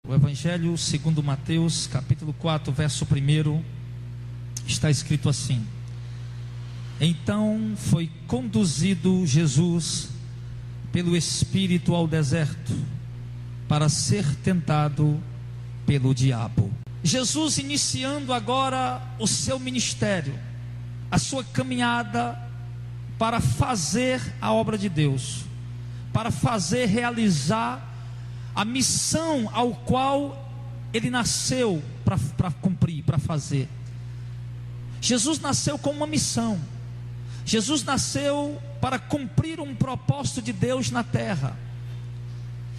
O Evangelho segundo Mateus, capítulo 4, verso 1, está escrito assim: Então foi conduzido Jesus pelo Espírito ao deserto, para ser tentado pelo diabo. Jesus iniciando agora o seu ministério, a sua caminhada para fazer a obra de Deus, para realizar a missão ao qual ele nasceu para cumprir, para fazer. Jesus nasceu com uma missão. Jesus nasceu para cumprir um propósito de Deus na terra.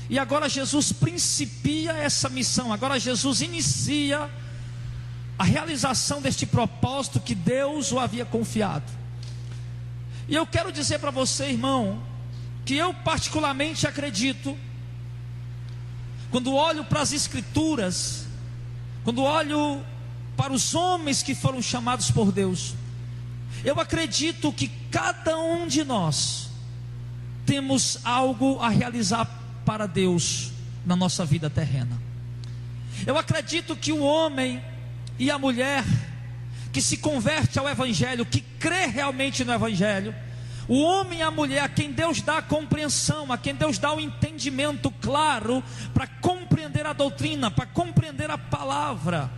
E agora Jesus principia essa missão. Agora Jesus inicia a realização deste propósito que Deus o havia confiado. E eu quero dizer para você, irmão, que eu particularmente acredito, quando olho para as Escrituras, quando olho para os homens que foram chamados por Deus, eu acredito que cada um de nós temos algo a realizar para Deus na nossa vida terrena. Eu acredito que o homem e a mulher que se converte ao Evangelho, que crê realmente no Evangelho, o homem e a mulher a quem Deus dá a compreensão, a quem Deus dá o entendimento claro para compreender a doutrina, para compreender a palavra,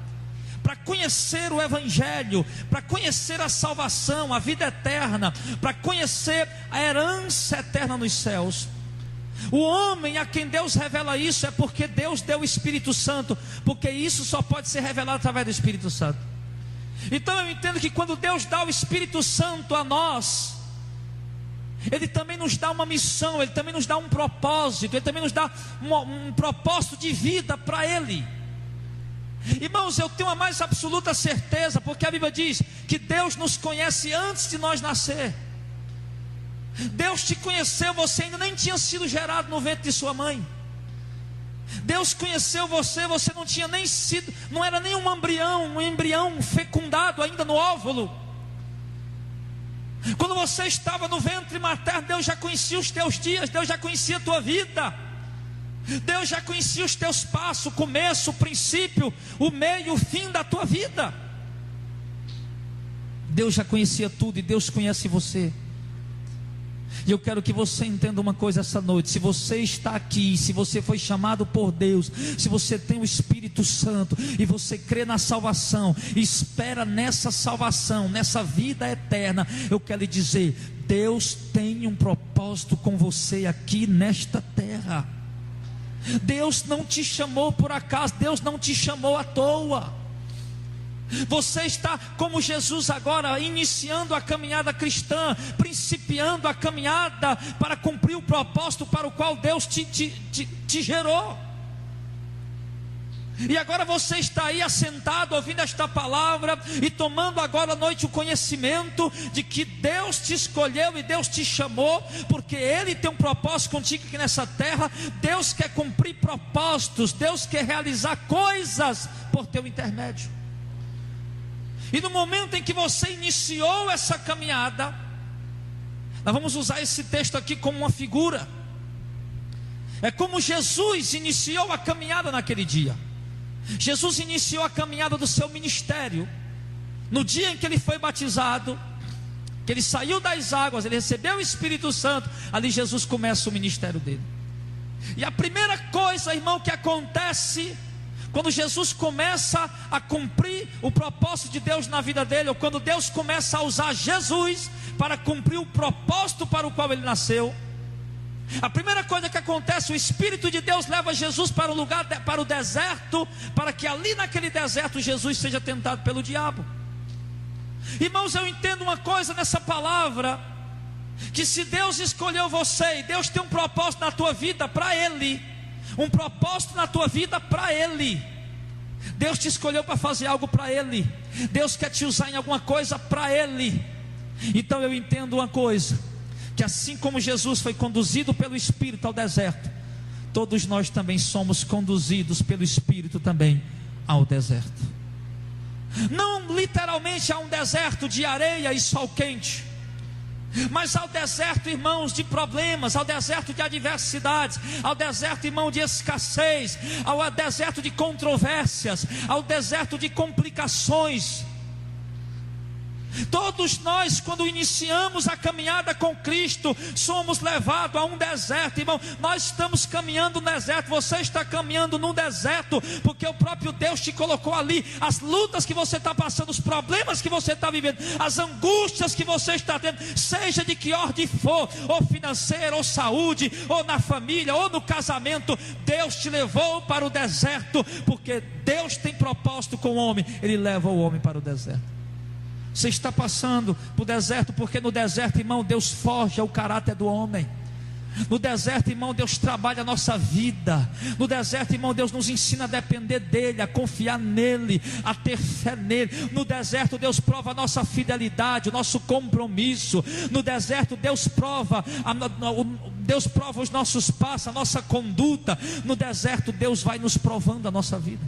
para conhecer o Evangelho, para conhecer a salvação, a vida eterna, para conhecer a herança eterna nos céus. O homem a quem Deus revela isso é porque Deus deu o Espírito Santo, porque isso só pode ser revelado através do Espírito Santo. Então eu entendo que quando Deus dá o Espírito Santo a nós, Ele também nos dá uma missão, Ele também nos dá um propósito, Ele também nos dá um propósito de vida para Ele. Irmãos, eu tenho a mais absoluta certeza, porque a Bíblia diz que Deus nos conhece antes de nós nascer. Deus te conheceu, você ainda nem tinha sido gerado no ventre de sua mãe. Deus conheceu você, você não tinha nem sido, não era nem um embrião fecundado ainda no óvulo. Quando você estava no ventre materno, Deus já conhecia os teus dias, Deus já conhecia a tua vida, Deus já conhecia os teus passos, o começo, o princípio, o meio, o fim da tua vida. Deus já conhecia tudo e Deus conhece você. E eu quero que você entenda uma coisa essa noite: se você está aqui, se você foi chamado por Deus, se você tem o Espírito Santo e você crê na salvação, espera nessa salvação, nessa vida eterna, eu quero lhe dizer, Deus tem um propósito com você aqui nesta terra. Deus não te chamou por acaso, Deus não te chamou à toa. Você está como Jesus agora, iniciando a caminhada cristã, principiando a caminhada para cumprir o propósito para o qual Deus te gerou. E agora você está aí assentado, ouvindo esta palavra e tomando agora à noite o conhecimento de que Deus te escolheu e Deus te chamou, porque Ele tem um propósito contigo aqui nessa terra. Deus quer cumprir propósitos, Deus quer realizar coisas por teu intermédio. E no momento em que você iniciou essa caminhada, nós vamos usar esse texto aqui como uma figura. É como Jesus iniciou a caminhada naquele dia. Jesus iniciou a caminhada do seu ministério no dia em que ele foi batizado, que ele saiu das águas, ele recebeu o Espírito Santo. Ali Jesus começa o ministério dele. E a primeira coisa, irmão, que acontece quando Jesus começa a cumprir o propósito de Deus na vida dele, ou quando Deus começa a usar Jesus para cumprir o propósito para o qual ele nasceu, a primeira coisa que acontece, o Espírito de Deus leva Jesus para o lugar, para o deserto, para que ali naquele deserto Jesus seja tentado pelo diabo. Irmãos, eu entendo uma coisa nessa palavra, que se Deus escolheu você, e Deus tem um propósito na tua vida para Ele, um propósito na tua vida para Ele. Deus te escolheu para fazer algo para Ele. Deus quer te usar em alguma coisa para Ele. Então eu entendo uma coisa, que assim como Jesus foi conduzido pelo Espírito ao deserto, todos nós também somos conduzidos pelo Espírito também ao deserto. Não literalmente a um deserto de areia e sol quente, Mas ao deserto, irmãos, de problemas, ao deserto de adversidades, ao deserto, irmão, de escassez, ao deserto de controvérsias, ao deserto de complicações. Todos nós, quando iniciamos a caminhada com Cristo, somos levados a um deserto, irmão. Nós estamos caminhando no deserto. Você está caminhando num deserto, porque o próprio Deus te colocou ali. As lutas que você está passando, os problemas que você está vivendo, as angústias que você está tendo, seja de que ordem for, ou financeira, ou saúde, ou na família, ou no casamento, Deus te levou para o deserto, porque Deus tem propósito com o homem. Ele leva o homem para o deserto. Você está passando por deserto, porque no deserto, irmão, Deus forja o caráter do homem. No deserto, irmão, Deus trabalha a nossa vida. No deserto, irmão, Deus nos ensina a depender dEle, a confiar nele, a ter fé nele. No deserto, Deus prova a nossa fidelidade, o nosso compromisso. No deserto, Deus prova os nossos passos, a nossa conduta. No deserto, Deus vai nos provando a nossa vida.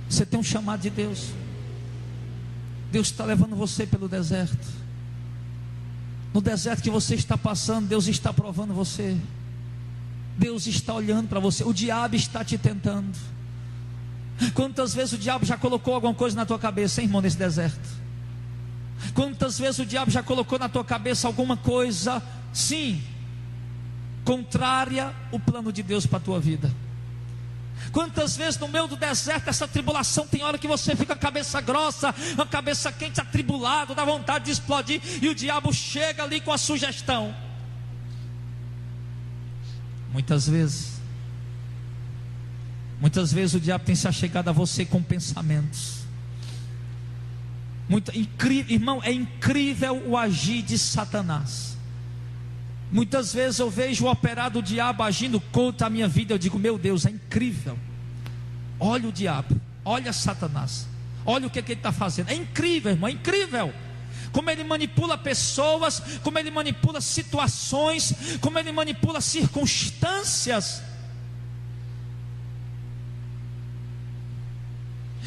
Você tem um chamado de Deus. Deus está levando você pelo deserto. No deserto que você está passando, Deus está provando você. Deus está olhando para você. O diabo está te tentando. Quantas vezes o diabo já colocou alguma coisa na tua cabeça, hein, irmão, nesse deserto? Quantas vezes o diabo já colocou na tua cabeça alguma coisa, sim, contrária ao plano de Deus para a tua vida? Quantas vezes no meio do deserto, essa tribulação, tem hora que você fica com a cabeça grossa, com a cabeça quente, atribulado, dá vontade de explodir, e o diabo chega ali com a sugestão. Muitas vezes o diabo tem se achegado a você com pensamentos. Irmão, é incrível o agir de Satanás. Muitas vezes eu vejo o operar do diabo agindo contra a minha vida. Eu digo, meu Deus, é incrível. Olha o diabo, olha Satanás, olha o que ele está fazendo. É incrível, irmão, é incrível. Como ele manipula pessoas, como ele manipula situações, como ele manipula circunstâncias.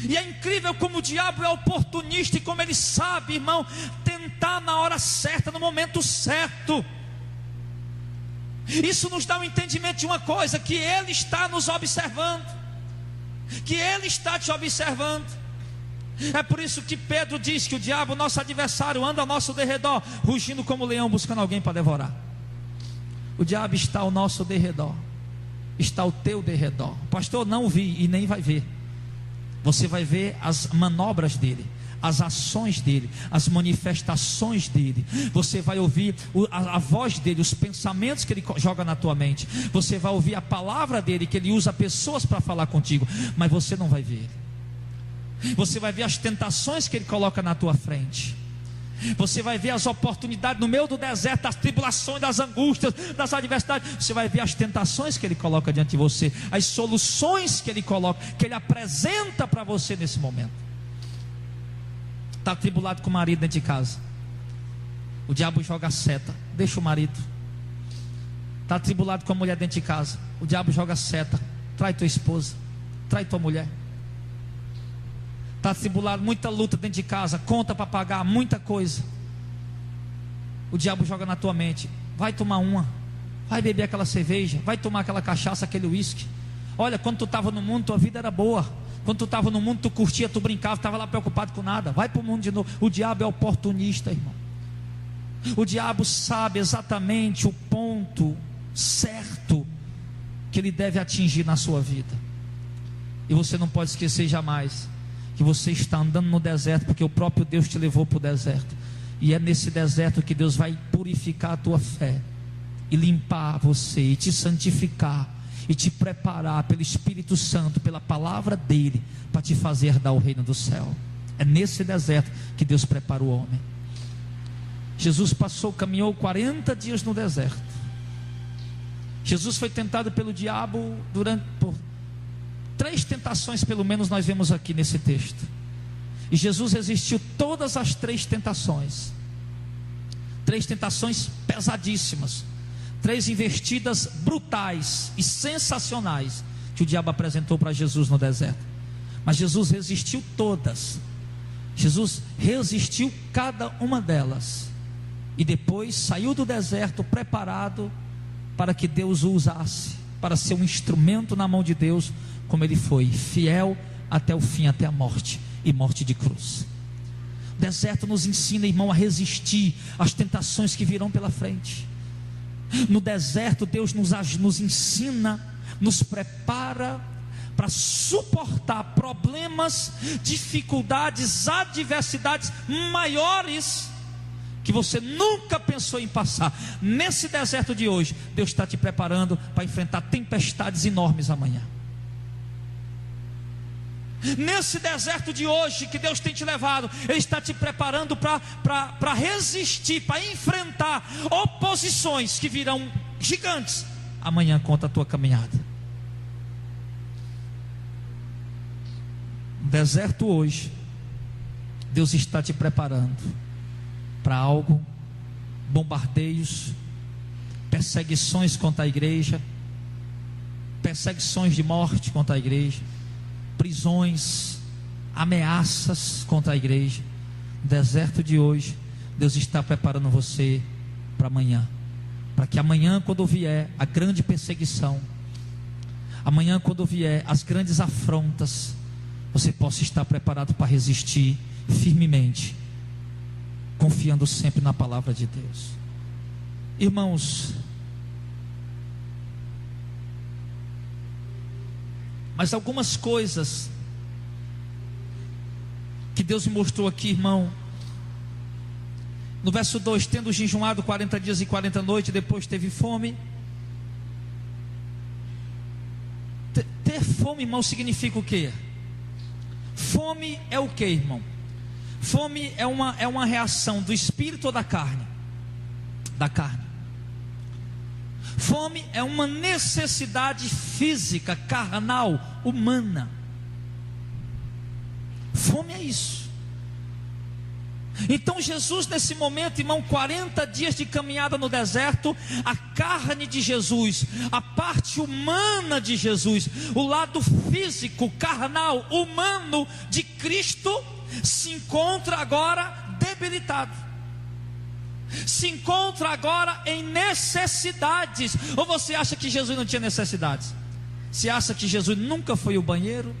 E é incrível como o diabo é oportunista e como ele sabe, irmão, tentar na hora certa, no momento certo. Isso nos dá um entendimento de uma coisa: que Ele está nos observando, que Ele está te observando. É por isso que Pedro diz que o diabo, nosso adversário, anda ao nosso derredor, rugindo como leão, buscando alguém para devorar. O diabo está ao nosso derredor, está ao teu derredor. Pastor, não vi e nem vai ver. Você vai ver as manobras dele, as ações dele, as manifestações dele. Você vai ouvir a voz dele, os pensamentos que ele joga na tua mente. Você vai ouvir a palavra dele, que ele usa pessoas para falar contigo, mas você não vai ver ele. Você vai ver as tentações que ele coloca na tua frente. Você vai ver as oportunidades no meio do deserto, das tribulações, das angústias, das adversidades. Você vai ver as tentações que ele coloca diante de você, as soluções que ele coloca, que ele apresenta para você nesse momento. Está atribulado com o marido dentro de casa, o diabo joga seta, deixa o marido. Está atribulado com a mulher dentro de casa, o diabo joga seta, trai tua esposa, trai tua mulher. Está atribulado, muita luta dentro de casa, conta para pagar, muita coisa. O diabo joga na tua mente: vai tomar uma, vai beber aquela cerveja, vai tomar aquela cachaça, aquele uísque. Olha, quando tu estava no mundo, tua vida era boa. Quando tu estava no mundo, tu curtia, tu brincava, estava lá preocupado com nada. Vai para o mundo de novo. O diabo é oportunista, irmão. O diabo sabe exatamente o ponto certo que ele deve atingir na sua vida. E você não pode esquecer jamais que você está andando no deserto, porque o próprio Deus te levou para o deserto. E é nesse deserto que Deus vai purificar a tua fé, e limpar você, e te santificar, e te preparar pelo Espírito Santo, pela palavra dele, para te fazer herdar o reino do céu. É nesse deserto que Deus prepara o homem. Jesus caminhou 40 dias no deserto. Jesus foi tentado pelo diabo por 3 tentações, pelo menos nós vemos aqui nesse texto. E Jesus resistiu todas as 3 tentações. 3 tentações pesadíssimas, 3 investidas brutais e sensacionais que o diabo apresentou para Jesus no deserto. Mas Jesus resistiu todas. Jesus resistiu cada uma delas. e depois saiu do deserto preparado para que Deus o usasse, para ser um instrumento na mão de Deus, como ele foi, fiel até o fim, até a morte, e morte de cruz. O deserto nos ensina, irmão, a resistir às tentações que virão pela frente. No deserto Deus nos ensina, nos prepara para suportar problemas, dificuldades, adversidades maiores que você nunca pensou em passar. Nesse deserto de hoje, Deus está te preparando para enfrentar tempestades enormes amanhã. Nesse deserto de hoje que Deus tem te levado, Ele está te preparando para resistir, para enfrentar oposições que virão gigantes amanhã contra a tua caminhada. No deserto hoje, Deus está te preparando para algo, bombardeios, perseguições contra a igreja, perseguições de morte contra a igreja, prisões, ameaças contra a igreja. No deserto de hoje, Deus está preparando você para amanhã, para que amanhã, quando vier a grande perseguição, amanhã, quando vier as grandes afrontas, você possa estar preparado para resistir firmemente, confiando sempre na palavra de Deus. Irmãos, mas algumas coisas que Deus me mostrou aqui, irmão. No verso 2, tendo jejuado 40 dias e 40 noites, depois teve fome. Ter fome, irmão, significa o quê? Fome é o quê, irmão? Fome é uma reação do espírito ou da carne? Da carne. Fome é uma necessidade física, carnal, humana. Fome é isso. Então Jesus, nesse momento, irmão, 40 dias de caminhada no deserto, a carne de Jesus, a parte humana de Jesus, o lado físico, carnal, humano de Cristo, se encontra agora debilitado, se encontra agora em necessidades. Ou você acha que Jesus não tinha necessidades? Você acha que Jesus nunca foi ao banheiro?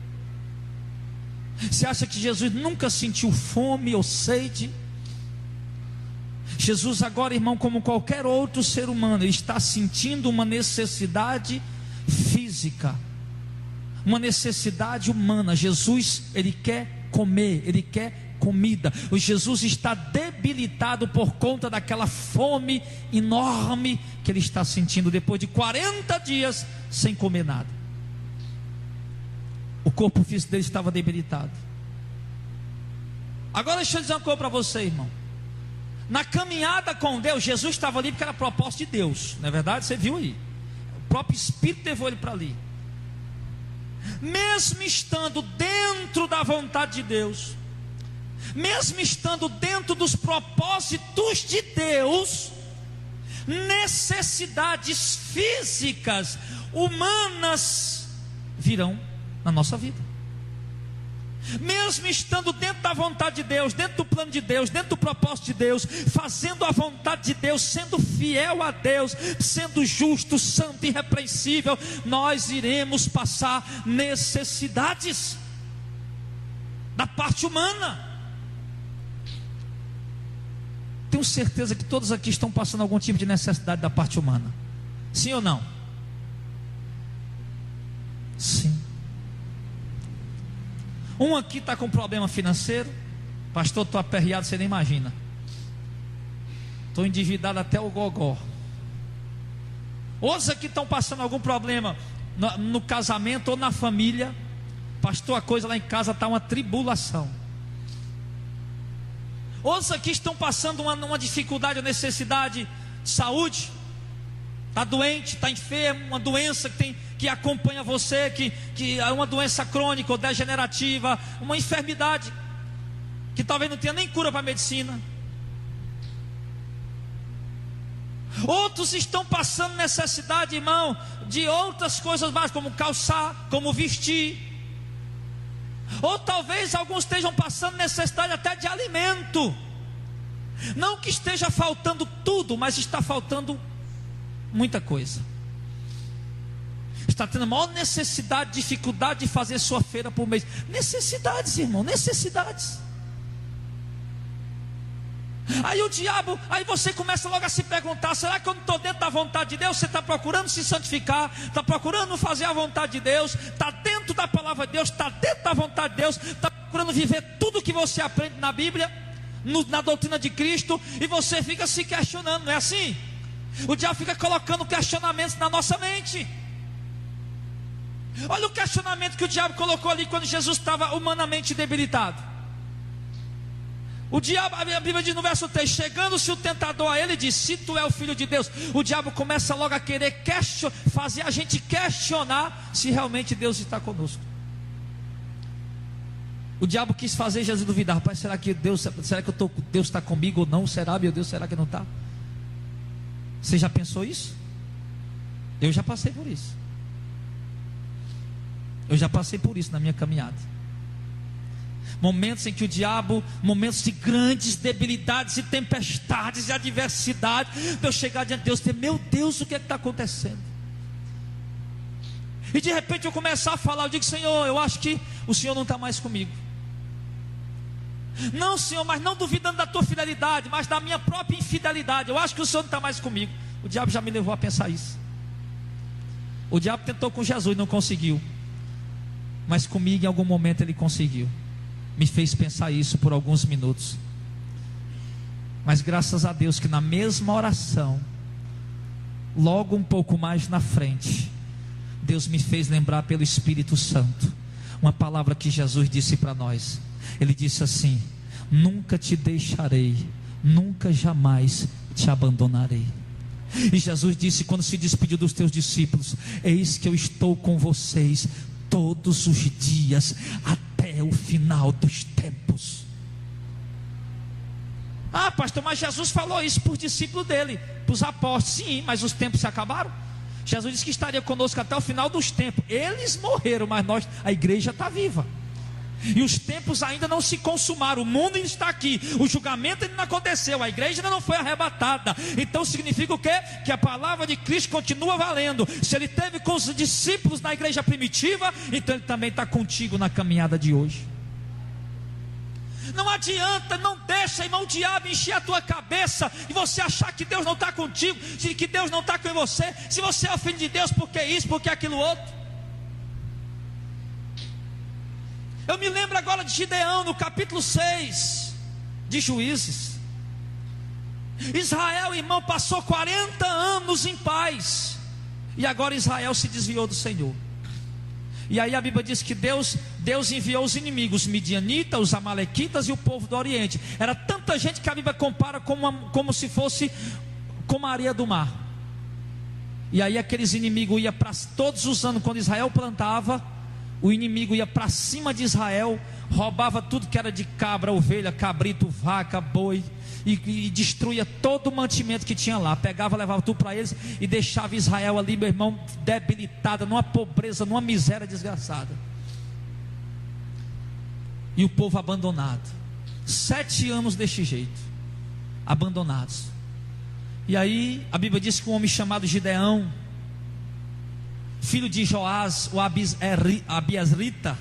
Você acha que Jesus nunca sentiu fome ou sede? Jesus agora, irmão, como qualquer outro ser humano, ele está sentindo uma necessidade física, uma necessidade humana. Jesus, ele quer comer, ele quer comida. O Jesus está debilitado por conta daquela fome enorme que ele está sentindo depois de 40 dias sem comer nada. O corpo físico dele estava debilitado. Agora deixa eu dizer uma coisa para você, irmão. Na caminhada com Deus, Jesus estava ali porque era proposta de Deus, não é verdade? Você viu aí, o próprio Espírito levou ele para ali. Mesmo estando dentro da vontade de Deus, mesmo estando dentro dos propósitos de Deus, necessidades físicas, humanas, virão na nossa vida. Mesmo estando dentro da vontade de Deus, dentro do plano de Deus, dentro do propósito de Deus, fazendo a vontade de Deus, sendo fiel a Deus, sendo justo, santo e irrepreensível, nós iremos passar necessidades da parte humana. Tenho certeza que todos aqui estão passando algum tipo de necessidade da parte humana. Sim ou não? Sim. Um aqui está com problema financeiro. Pastor, estou aperreado, você nem imagina. Estou endividado até o gogó. Outros aqui estão passando algum problema no casamento ou na família. Pastor, a coisa lá em casa está uma tribulação. Outros aqui estão passando uma dificuldade, uma necessidade de saúde. Está doente, está enfermo, uma doença que acompanha você, que é uma doença crônica ou degenerativa, uma enfermidade que talvez não tenha nem cura para a medicina. Outros estão passando necessidade, irmão, de outras coisas mais, como calçar, como vestir. Ou talvez alguns estejam passando necessidade até de alimento. Não que esteja faltando tudo, mas está faltando muita coisa. Está tendo a maior necessidade, dificuldade de fazer sua feira por mês. Necessidades, irmão, necessidades. Aí o diabo, aí você começa logo a se perguntar: será que eu não estou dentro da vontade de Deus? Você está procurando se santificar, está procurando fazer a vontade de Deus, está dentro da palavra de Deus, está dentro da vontade de Deus, está procurando viver tudo que você aprende na Bíblia, na doutrina de Cristo, e você fica se questionando, não é assim? O diabo fica colocando questionamentos na nossa mente. Olha o questionamento que o diabo colocou ali quando Jesus estava humanamente debilitado. O diabo, a Bíblia diz no verso 3: chegando-se o tentador a ele, disse: se tu é o filho de Deus. O diabo começa logo a querer fazer a gente questionar se realmente Deus está conosco. O diabo quis fazer Jesus duvidar: rapaz, será que Deus está comigo ou não? Será, meu Deus, será que não está? Você já pensou isso? Eu já passei por isso. Eu já passei por isso na minha caminhada. Momentos em que o diabo, momentos de grandes debilidades e tempestades e adversidade, eu chegar diante de Deus e dizer: meu Deus, o que é que está acontecendo? E de repente eu começar a falar, eu digo: Senhor, eu acho que o Senhor não está mais comigo. Não, Senhor, mas não duvidando da tua fidelidade, mas da minha própria infidelidade. Eu acho que o Senhor não está mais comigo. O diabo já me levou a pensar isso. O diabo tentou com Jesus e não conseguiu, mas comigo em algum momento ele conseguiu. Me fez pensar isso por alguns minutos. Mas graças a Deus que na mesma oração, logo um pouco mais na frente, Deus me fez lembrar pelo Espírito Santo uma palavra que Jesus disse para nós. Ele disse assim: nunca te deixarei, nunca jamais te abandonarei. E Jesus disse quando se despediu dos teus discípulos: eis que eu estou com vocês todos os dias até o final dos tempos. Ah, pastor, mas Jesus falou isso para os discípulos dele, para os apóstolos. Sim, mas os tempos se acabaram. Jesus disse que estaria conosco até o final dos tempos. Eles morreram, mas nós, a igreja está viva. E os tempos ainda não se consumaram. O mundo ainda está aqui, o julgamento ainda não aconteceu, a igreja ainda não foi arrebatada. Então significa o quê? Que a palavra de Cristo continua valendo. Se ele teve com os discípulos na igreja primitiva, então ele também está contigo na caminhada de hoje. Não adianta, não deixa, irmão, o diabo encher a tua cabeça e você achar que Deus não está contigo, que Deus não está com você. Se você é o filho de Deus, porque isso, porque aquilo outro. Eu me lembro agora de Gideão, no capítulo 6 de Juízes. Israel, irmão, passou 40 anos em paz, e agora Israel se desviou do Senhor. E aí a Bíblia diz que Deus enviou os inimigos, os midianitas, os amalequitas e o povo do Oriente. Era tanta gente que a Bíblia compara como se fosse como a areia do mar. E aí aqueles inimigos iam para todos os anos, quando Israel plantava, o inimigo ia para cima de Israel, roubava tudo que era de cabra, ovelha, cabrito, vaca, boi, e destruía todo o mantimento que tinha lá. Pegava, levava tudo para eles e deixava Israel ali, meu irmão, debilitada, numa pobreza, numa miséria desgraçada. E o povo abandonado. 7 anos deste jeito, abandonados. E aí a Bíblia diz que um homem chamado Gideão, filho de Joás, o Abiasrita,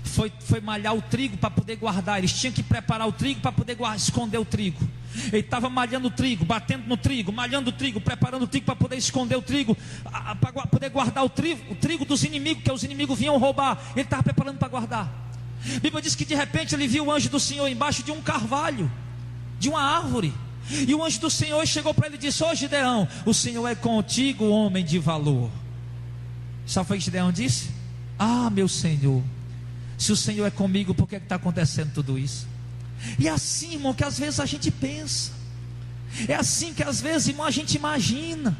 foi malhar o trigo para poder guardar. Eles tinham que preparar o trigo para poder esconder o trigo. Ele estava malhando o trigo, batendo no trigo, malhando o trigo, preparando o trigo para poder esconder o trigo, para poder guardar o trigo dos inimigos, que os inimigos vinham roubar. Ele estava preparando para guardar. A Bíblia diz que de repente ele viu o anjo do Senhor embaixo de um carvalho, de uma árvore. E o anjo do Senhor chegou para ele e disse: ô Gideão, o Senhor é contigo, homem de valor. Sabe o que Gideão disse? Ah, meu Senhor, se o Senhor é comigo, por que está acontecendo tudo isso? E é assim, irmão, que às vezes a gente pensa. É assim que às vezes, irmão, a gente imagina.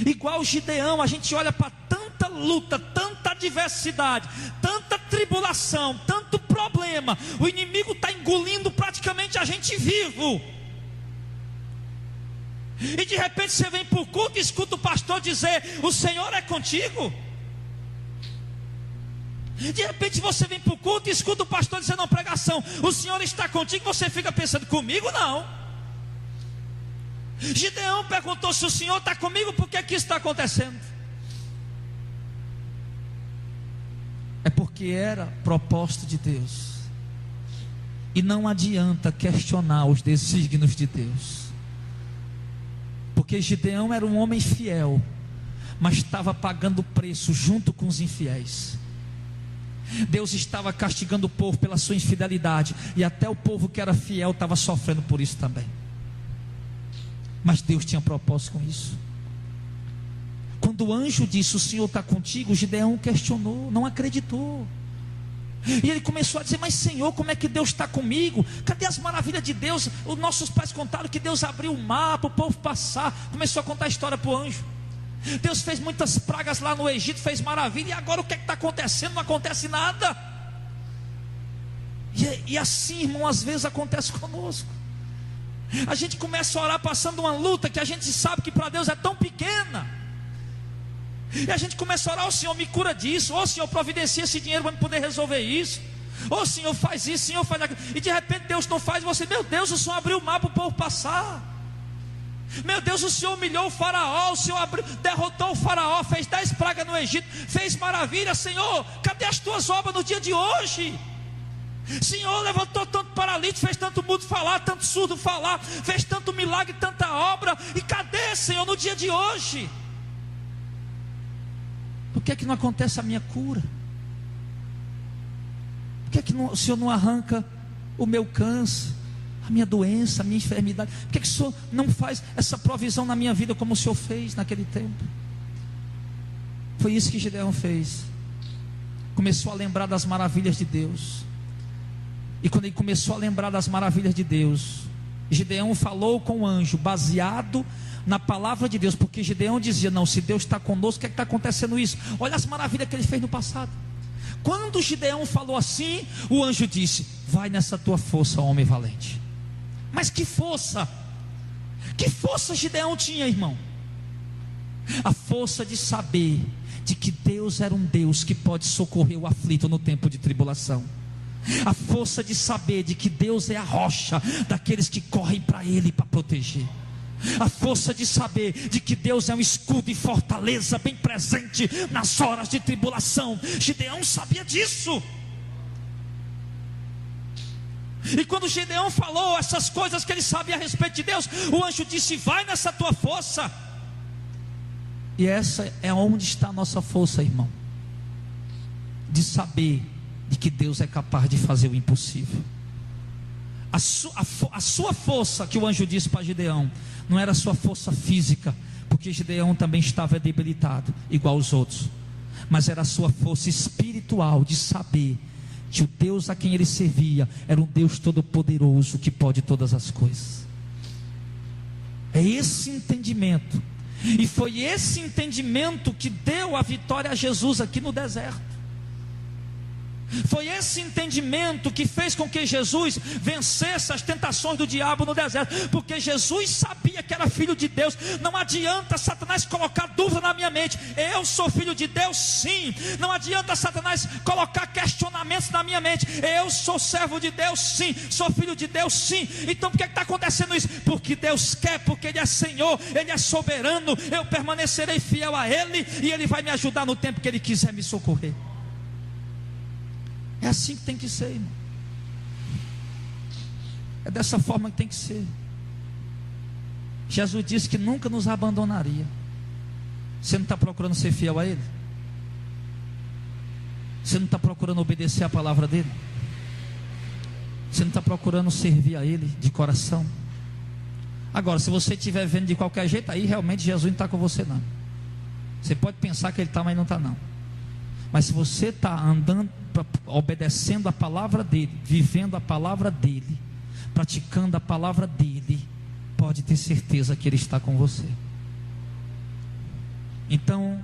Igual Gideão, a gente olha para tanta luta, tanta adversidade, tanta tribulação, tanto problema. O inimigo está engolindo praticamente a gente vivo. E de repente você vem para o culto e escuta o pastor dizer: o Senhor é contigo. De repente você vem para o culto e escuta o pastor dizendo uma pregação: o Senhor está contigo. Você fica pensando: comigo não. Gideão perguntou: se o Senhor está comigo, por que isso está acontecendo? É porque era propósito de Deus. E não adianta questionar os desígnios de Deus, porque Gideão era um homem fiel, mas estava pagando o preço junto com os infiéis. Deus estava castigando o povo pela sua infidelidade, e até o povo que era fiel estava sofrendo por isso também. Mas Deus tinha propósito com isso. Quando o anjo disse: o Senhor está contigo, Gideão questionou, não acreditou. E ele começou a dizer: mas Senhor, como é que Deus está comigo? Cadê as maravilhas de Deus? Os nossos pais contaram que Deus abriu o mar para o povo passar. Começou a contar a história para o anjo. Deus fez muitas pragas lá no Egito, fez maravilha. E agora o que está acontecendo? Não acontece nada. E assim, irmão, às vezes acontece conosco. A gente começa a orar passando uma luta que a gente sabe que para Deus é tão pequena. E a gente começa a orar: ô Senhor, me cura disso. Ô Senhor, providencia esse dinheiro para eu poder resolver isso. Ô Senhor, faz isso, Senhor, faz aquilo. E de repente Deus não faz. Você: meu Deus, o Senhor abriu o mar para o povo passar. Meu Deus, o Senhor humilhou o faraó. O Senhor derrotou o faraó, fez 10 pragas no Egito, fez maravilha. Senhor, cadê as tuas obras no dia de hoje? Senhor, levantou tanto paralítico, fez tanto mudo falar, tanto surdo falar, fez tanto milagre, tanta obra. E cadê, Senhor, no dia de hoje? Por que é que não acontece a minha cura? Por que é que o Senhor não arranca o meu câncer, a minha doença, a minha enfermidade? Por que é que o Senhor não faz essa provisão na minha vida como o Senhor fez naquele tempo? Foi isso que Gideão fez. Começou a lembrar das maravilhas de Deus. E quando ele começou a lembrar das maravilhas de Deus, Gideão falou com o anjo, baseado na palavra de Deus, porque Gideão dizia: não, se Deus está conosco, o que é que está acontecendo isso? Olha as maravilhas que ele fez no passado. Quando Gideão falou assim, o anjo disse: vai nessa tua força, homem valente. Mas que força? Que força Gideão tinha, irmão? A força de saber de que Deus era um Deus que pode socorrer o aflito no tempo de tribulação. A força de saber de que Deus é a rocha daqueles que correm para Ele para proteger. A força de saber de que Deus é um escudo e fortaleza bem presente nas horas de tribulação. Gideão sabia disso. E quando Gideão falou essas coisas que ele sabia a respeito de Deus, o anjo disse: vai nessa tua força. E essa é onde está a nossa força, irmão, de saber de que Deus é capaz de fazer o impossível. A sua força, que o anjo disse para Gideão, não era a sua força física, porque Gideão também estava debilitado, igual os outros, mas era a sua força espiritual, de saber que o Deus a quem ele servia era um Deus todo-poderoso, que pode todas as coisas. É esse entendimento, e foi esse entendimento que deu a vitória a Jesus aqui no deserto. Foi esse entendimento que fez com que Jesus vencesse as tentações do diabo no deserto, porque Jesus sabia que era filho de Deus. Não adianta Satanás colocar dúvida na minha mente: eu sou filho de Deus, sim. Não adianta Satanás colocar questionamentos na minha mente: eu sou servo de Deus, sim. Sou filho de Deus, sim. Então por que está acontecendo isso? Porque Deus quer, porque Ele é Senhor, Ele é soberano. Eu permanecerei fiel a Ele, e Ele vai me ajudar no tempo que Ele quiser me socorrer. É assim que tem que ser, irmão. É dessa forma que tem que ser. Jesus disse que nunca nos abandonaria. Você não está procurando ser fiel a Ele? Você não está procurando obedecer a palavra dEle? Você não está procurando servir a Ele de coração? Agora, se você estiver vendo de qualquer jeito, aí realmente Jesus não está com você não. Você pode pensar que Ele está, mas não está não. Mas se você está andando, obedecendo a palavra dEle, vivendo a palavra dEle, praticando a palavra dEle, pode ter certeza que Ele está com você. Então,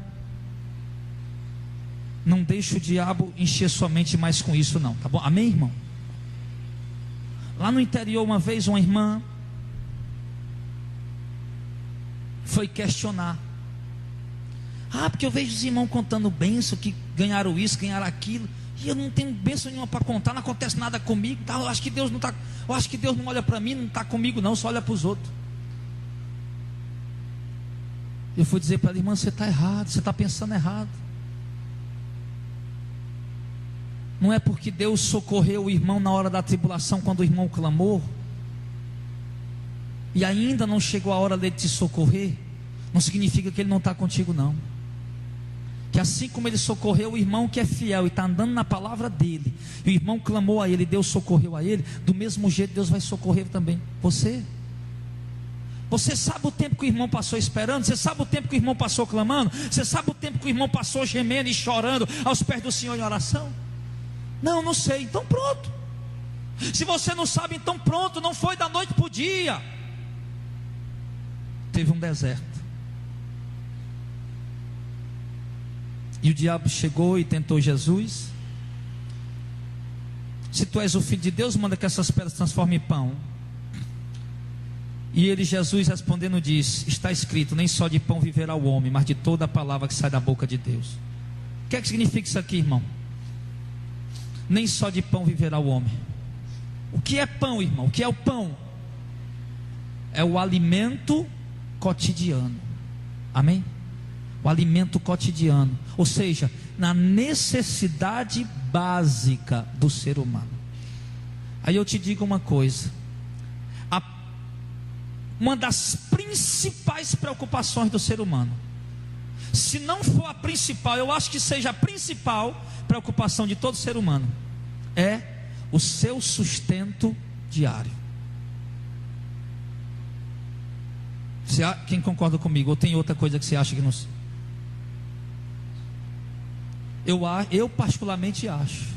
não deixe o diabo encher sua mente mais com isso não, tá bom? Amém, irmão? Lá no interior, uma vez, uma irmã foi questionar: porque eu vejo os irmãos contando bênção, que ganharam isso, ganharam aquilo. E eu não tenho bênção nenhuma para contar, não acontece nada comigo, tá? Eu acho que Deus não olha para mim, não está comigo não, só olha para os outros. Eu fui dizer para ela: irmã, você está errado, você está pensando errado. Não é porque Deus socorreu o irmão na hora da tribulação, quando o irmão clamou, e ainda não chegou a hora dele te socorrer, não significa que ele não está contigo não. Que assim como ele socorreu o irmão que é fiel e está andando na palavra dele, e o irmão clamou a ele, Deus socorreu a ele, do mesmo jeito Deus vai socorrer também você. Você sabe o tempo que o irmão passou esperando? Você sabe o tempo que o irmão passou clamando? Você sabe o tempo que o irmão passou gemendo e chorando aos pés do Senhor em oração? Não, não sei. Então pronto. Se você não sabe, então pronto. Não foi da noite para o dia. Teve um deserto. E o diabo chegou e tentou Jesus. Se tu és o Filho de Deus, manda que essas pedras transformem em pão. E ele, Jesus, respondendo, diz: está escrito, nem só de pão viverá o homem, mas de toda a palavra que sai da boca de Deus. O que é que significa isso aqui, irmão? Nem só de pão viverá o homem. O que é pão, irmão? O que é o pão? É o alimento cotidiano. Amém? O alimento cotidiano, ou seja, na necessidade básica do ser humano. Aí eu te digo uma coisa: uma das principais preocupações do ser humano, se não for a principal, eu acho que seja a principal preocupação de todo ser humano, é o seu sustento diário. Quem concorda comigo? Ou tem outra coisa que você acha que não? Eu particularmente acho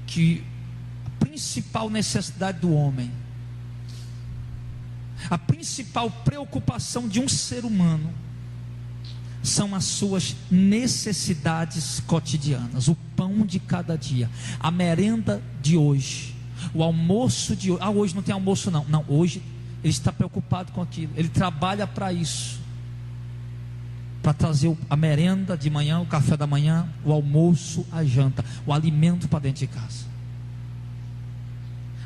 que a principal necessidade do homem, a principal preocupação de um ser humano, são as suas necessidades cotidianas, o pão de cada dia, a merenda de hoje, o almoço de hoje. Hoje não tem almoço não. Não, hoje ele está preocupado com aquilo, ele trabalha para isso, para trazer a merenda de manhã, o café da manhã, o almoço, a janta, o alimento para dentro de casa.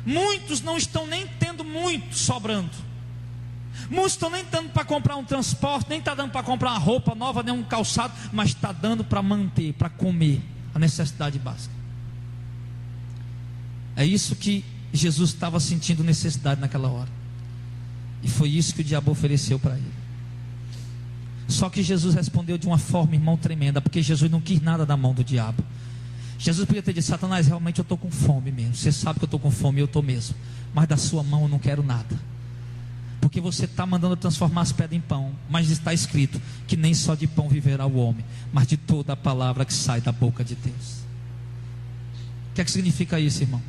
Muitos não estão nem tendo muito sobrando. Muitos estão nem dando para comprar um transporte, nem está dando para comprar uma roupa nova, nem um calçado, mas está dando para manter, para comer, a necessidade básica. É isso que Jesus estava sentindo necessidade naquela hora, e foi isso que o diabo ofereceu para ele. Só que Jesus respondeu de uma forma, irmão, tremenda, porque Jesus não quis nada da mão do diabo. Jesus podia ter dito: Satanás, realmente eu estou com fome mesmo, você sabe que eu estou com fome, eu estou mesmo, mas da sua mão eu não quero nada, porque você está mandando transformar as pedras em pão, mas está escrito que nem só de pão viverá o homem, mas de toda a palavra que sai da boca de Deus. O que é que significa isso, irmão?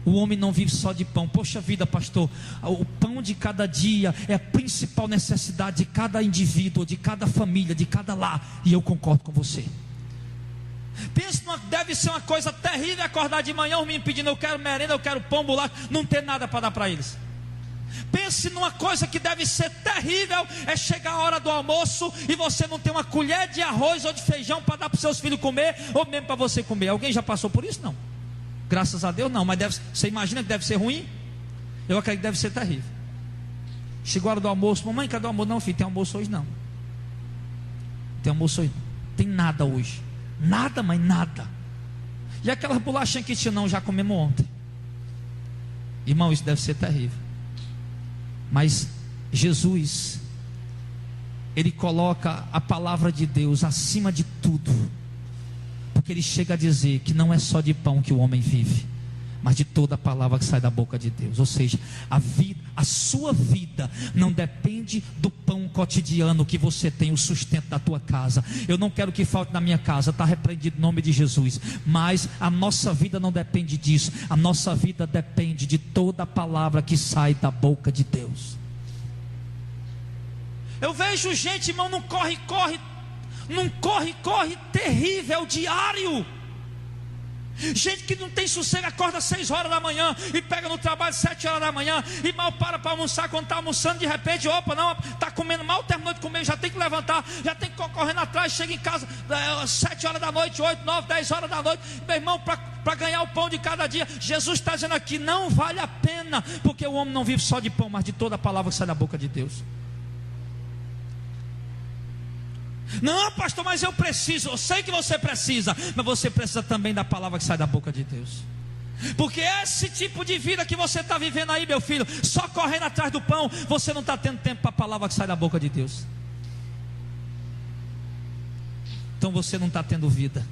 O homem não vive só de pão. Poxa vida, pastor, o pão de cada dia é a principal necessidade de cada indivíduo, de cada família, de cada lar. E eu concordo com você. Pense, deve ser uma coisa terrível acordar de manhã, os meninos pedindo: eu quero merenda, eu quero pão, bolacha, não ter nada para dar para eles. Pense numa coisa que deve ser terrível, é chegar a hora do almoço e você não ter uma colher de arroz ou de feijão para dar para os seus filhos comer, ou mesmo para você comer. Alguém já passou por isso? Não. Graças a Deus não, mas você imagina que deve ser ruim? Eu acredito que deve ser terrível. Chegou a hora do almoço: mamãe, cadê o almoço? Não, filho, tem almoço hoje não. Tem almoço hoje não. Tem nada hoje. Nada, mãe, nada. E aquelas bolachinhas que tinha? Não, já comemos ontem. Irmão, isso deve ser terrível. Mas Jesus, Ele coloca a palavra de Deus acima de tudo, porque Ele chega a dizer que não é só de pão que o homem vive, mas de toda a palavra que sai da boca de Deus. Ou seja, a sua vida não depende do pão cotidiano que você tem, o sustento da tua casa. Eu não quero que falte na minha casa, está repreendido em nome de Jesus. Mas a nossa vida não depende disso. A nossa vida depende de toda a palavra que sai da boca de Deus. Eu vejo gente, irmão, num corre terrível diário. Gente que não tem sossego, acorda 6 horas da manhã e pega no trabalho 7 horas da manhã e mal para almoçar. Quando está almoçando, de repente, opa, não, está comendo, mal terminou de comer, já tem que levantar, já tem que ir correndo atrás, chega em casa 7 horas da noite, 8, 9, 10 horas da noite, meu irmão, para ganhar o pão de cada dia. Jesus está dizendo aqui, não vale a pena, porque o homem não vive só de pão, mas de toda a palavra que sai da boca de Deus. Não, pastor, mas eu preciso. Eu sei que você precisa, mas você precisa também da palavra que sai da boca de Deus. Porque esse tipo de vida que você está vivendo aí, meu filho, só correndo atrás do pão, você não está tendo tempo para a palavra que sai da boca de Deus. Então você não está tendo vida.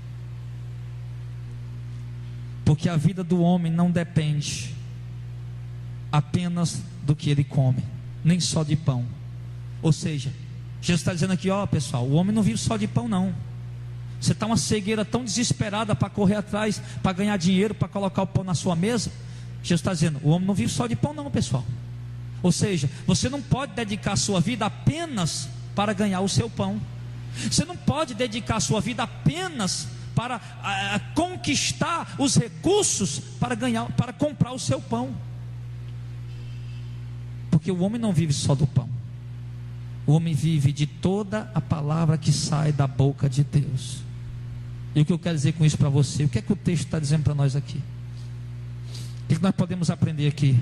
Porque a vida do homem não depende apenas do que ele come, nem só de pão. Ou seja, Jesus está dizendo aqui, ó pessoal, o homem não vive só de pão não. Você está uma cegueira tão desesperada para correr atrás, para ganhar dinheiro, para colocar o pão na sua mesa. Jesus está dizendo, o homem não vive só de pão não, pessoal. Ou seja, você não pode dedicar a sua vida apenas para ganhar o seu pão. Você não pode dedicar a sua vida apenas para conquistar os recursos para comprar o seu pão. Porque o homem não vive só do pão. O homem vive de toda a palavra que sai da boca de Deus. E o que eu quero dizer com isso para você? O que é que o texto está dizendo para nós aqui? O que é que nós podemos aprender aqui?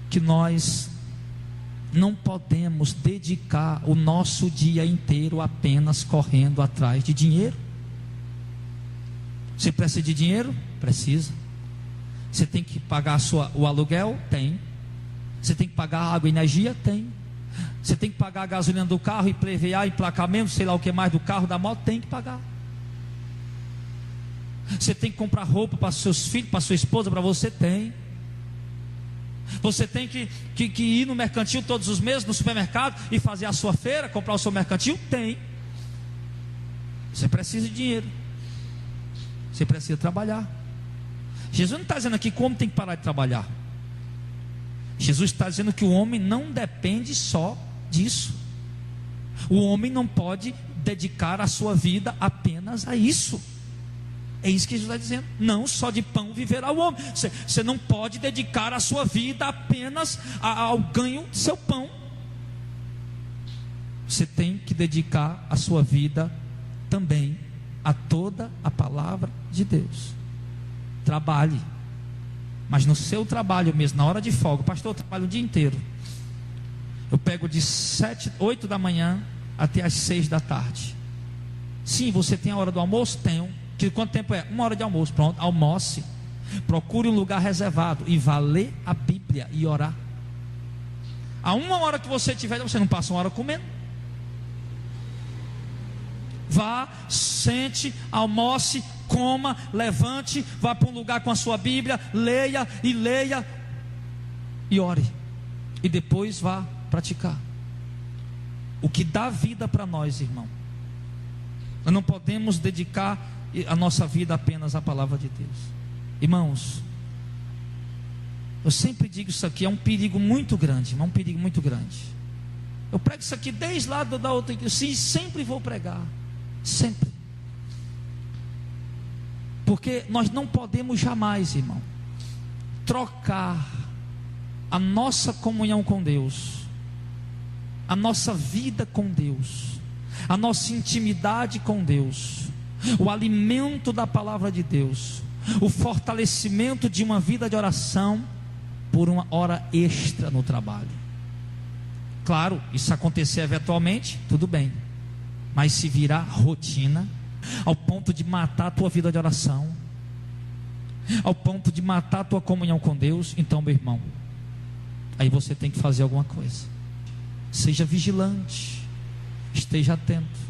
Que nós não podemos dedicar o nosso dia inteiro apenas correndo atrás de dinheiro. Você precisa de dinheiro? Precisa. Você tem que pagar o aluguel? Tem. Você tem que pagar água e energia? Tem. Você tem que pagar a gasolina do carro, IPVA, emplacamento, sei lá o que mais do carro, da moto? Tem que pagar. Você tem que comprar roupa para seus filhos, para sua esposa, para você? Tem. Você tem que ir no mercantil todos os meses, no supermercado, e fazer a sua feira, comprar o seu mercantil? Tem. Você precisa de dinheiro. Você precisa trabalhar. Jesus não está dizendo aqui como tem que parar de trabalhar. Jesus está dizendo que o homem não depende só disso. O homem não pode dedicar a sua vida apenas a isso. É isso que Jesus está dizendo. Não só de pão viverá o homem. Você não pode dedicar a sua vida apenas ao ganho do seu pão. Você tem que dedicar a sua vida também a toda a palavra de Deus. Trabalhe. Mas no seu trabalho mesmo, na hora de folga, pastor, eu trabalho o dia inteiro. Eu pego de 8 da manhã até as 6 da tarde. Sim, você tem a hora do almoço? Tenho. Quanto tempo é? 1 hora de almoço. Pronto, almoce. Procure um lugar reservado e vá ler a Bíblia e orar. A 1 hora que você tiver, você não passa 1 hora comendo. Vá, sente, almoce, coma, levante, vá para um lugar com a sua Bíblia, leia e ore. E depois vá praticar. O que dá vida para nós, irmão. Nós não podemos dedicar a nossa vida apenas à palavra de Deus. Irmãos, eu sempre digo isso aqui, é um perigo muito grande, é um perigo muito grande. Eu prego isso aqui desde lá da outra igreja, sim, sempre vou pregar, sempre. Porque nós não podemos jamais, irmão, trocar a nossa comunhão com Deus, a nossa vida com Deus, a nossa intimidade com Deus, o alimento da palavra de Deus, o fortalecimento de uma vida de oração, por uma hora extra no trabalho. Claro, isso acontecer eventualmente, tudo bem, mas se virar rotina, ao ponto de matar a tua vida de oração, ao ponto de matar a tua comunhão com Deus, então, meu irmão, aí você tem que fazer alguma coisa. Seja vigilante, esteja atento,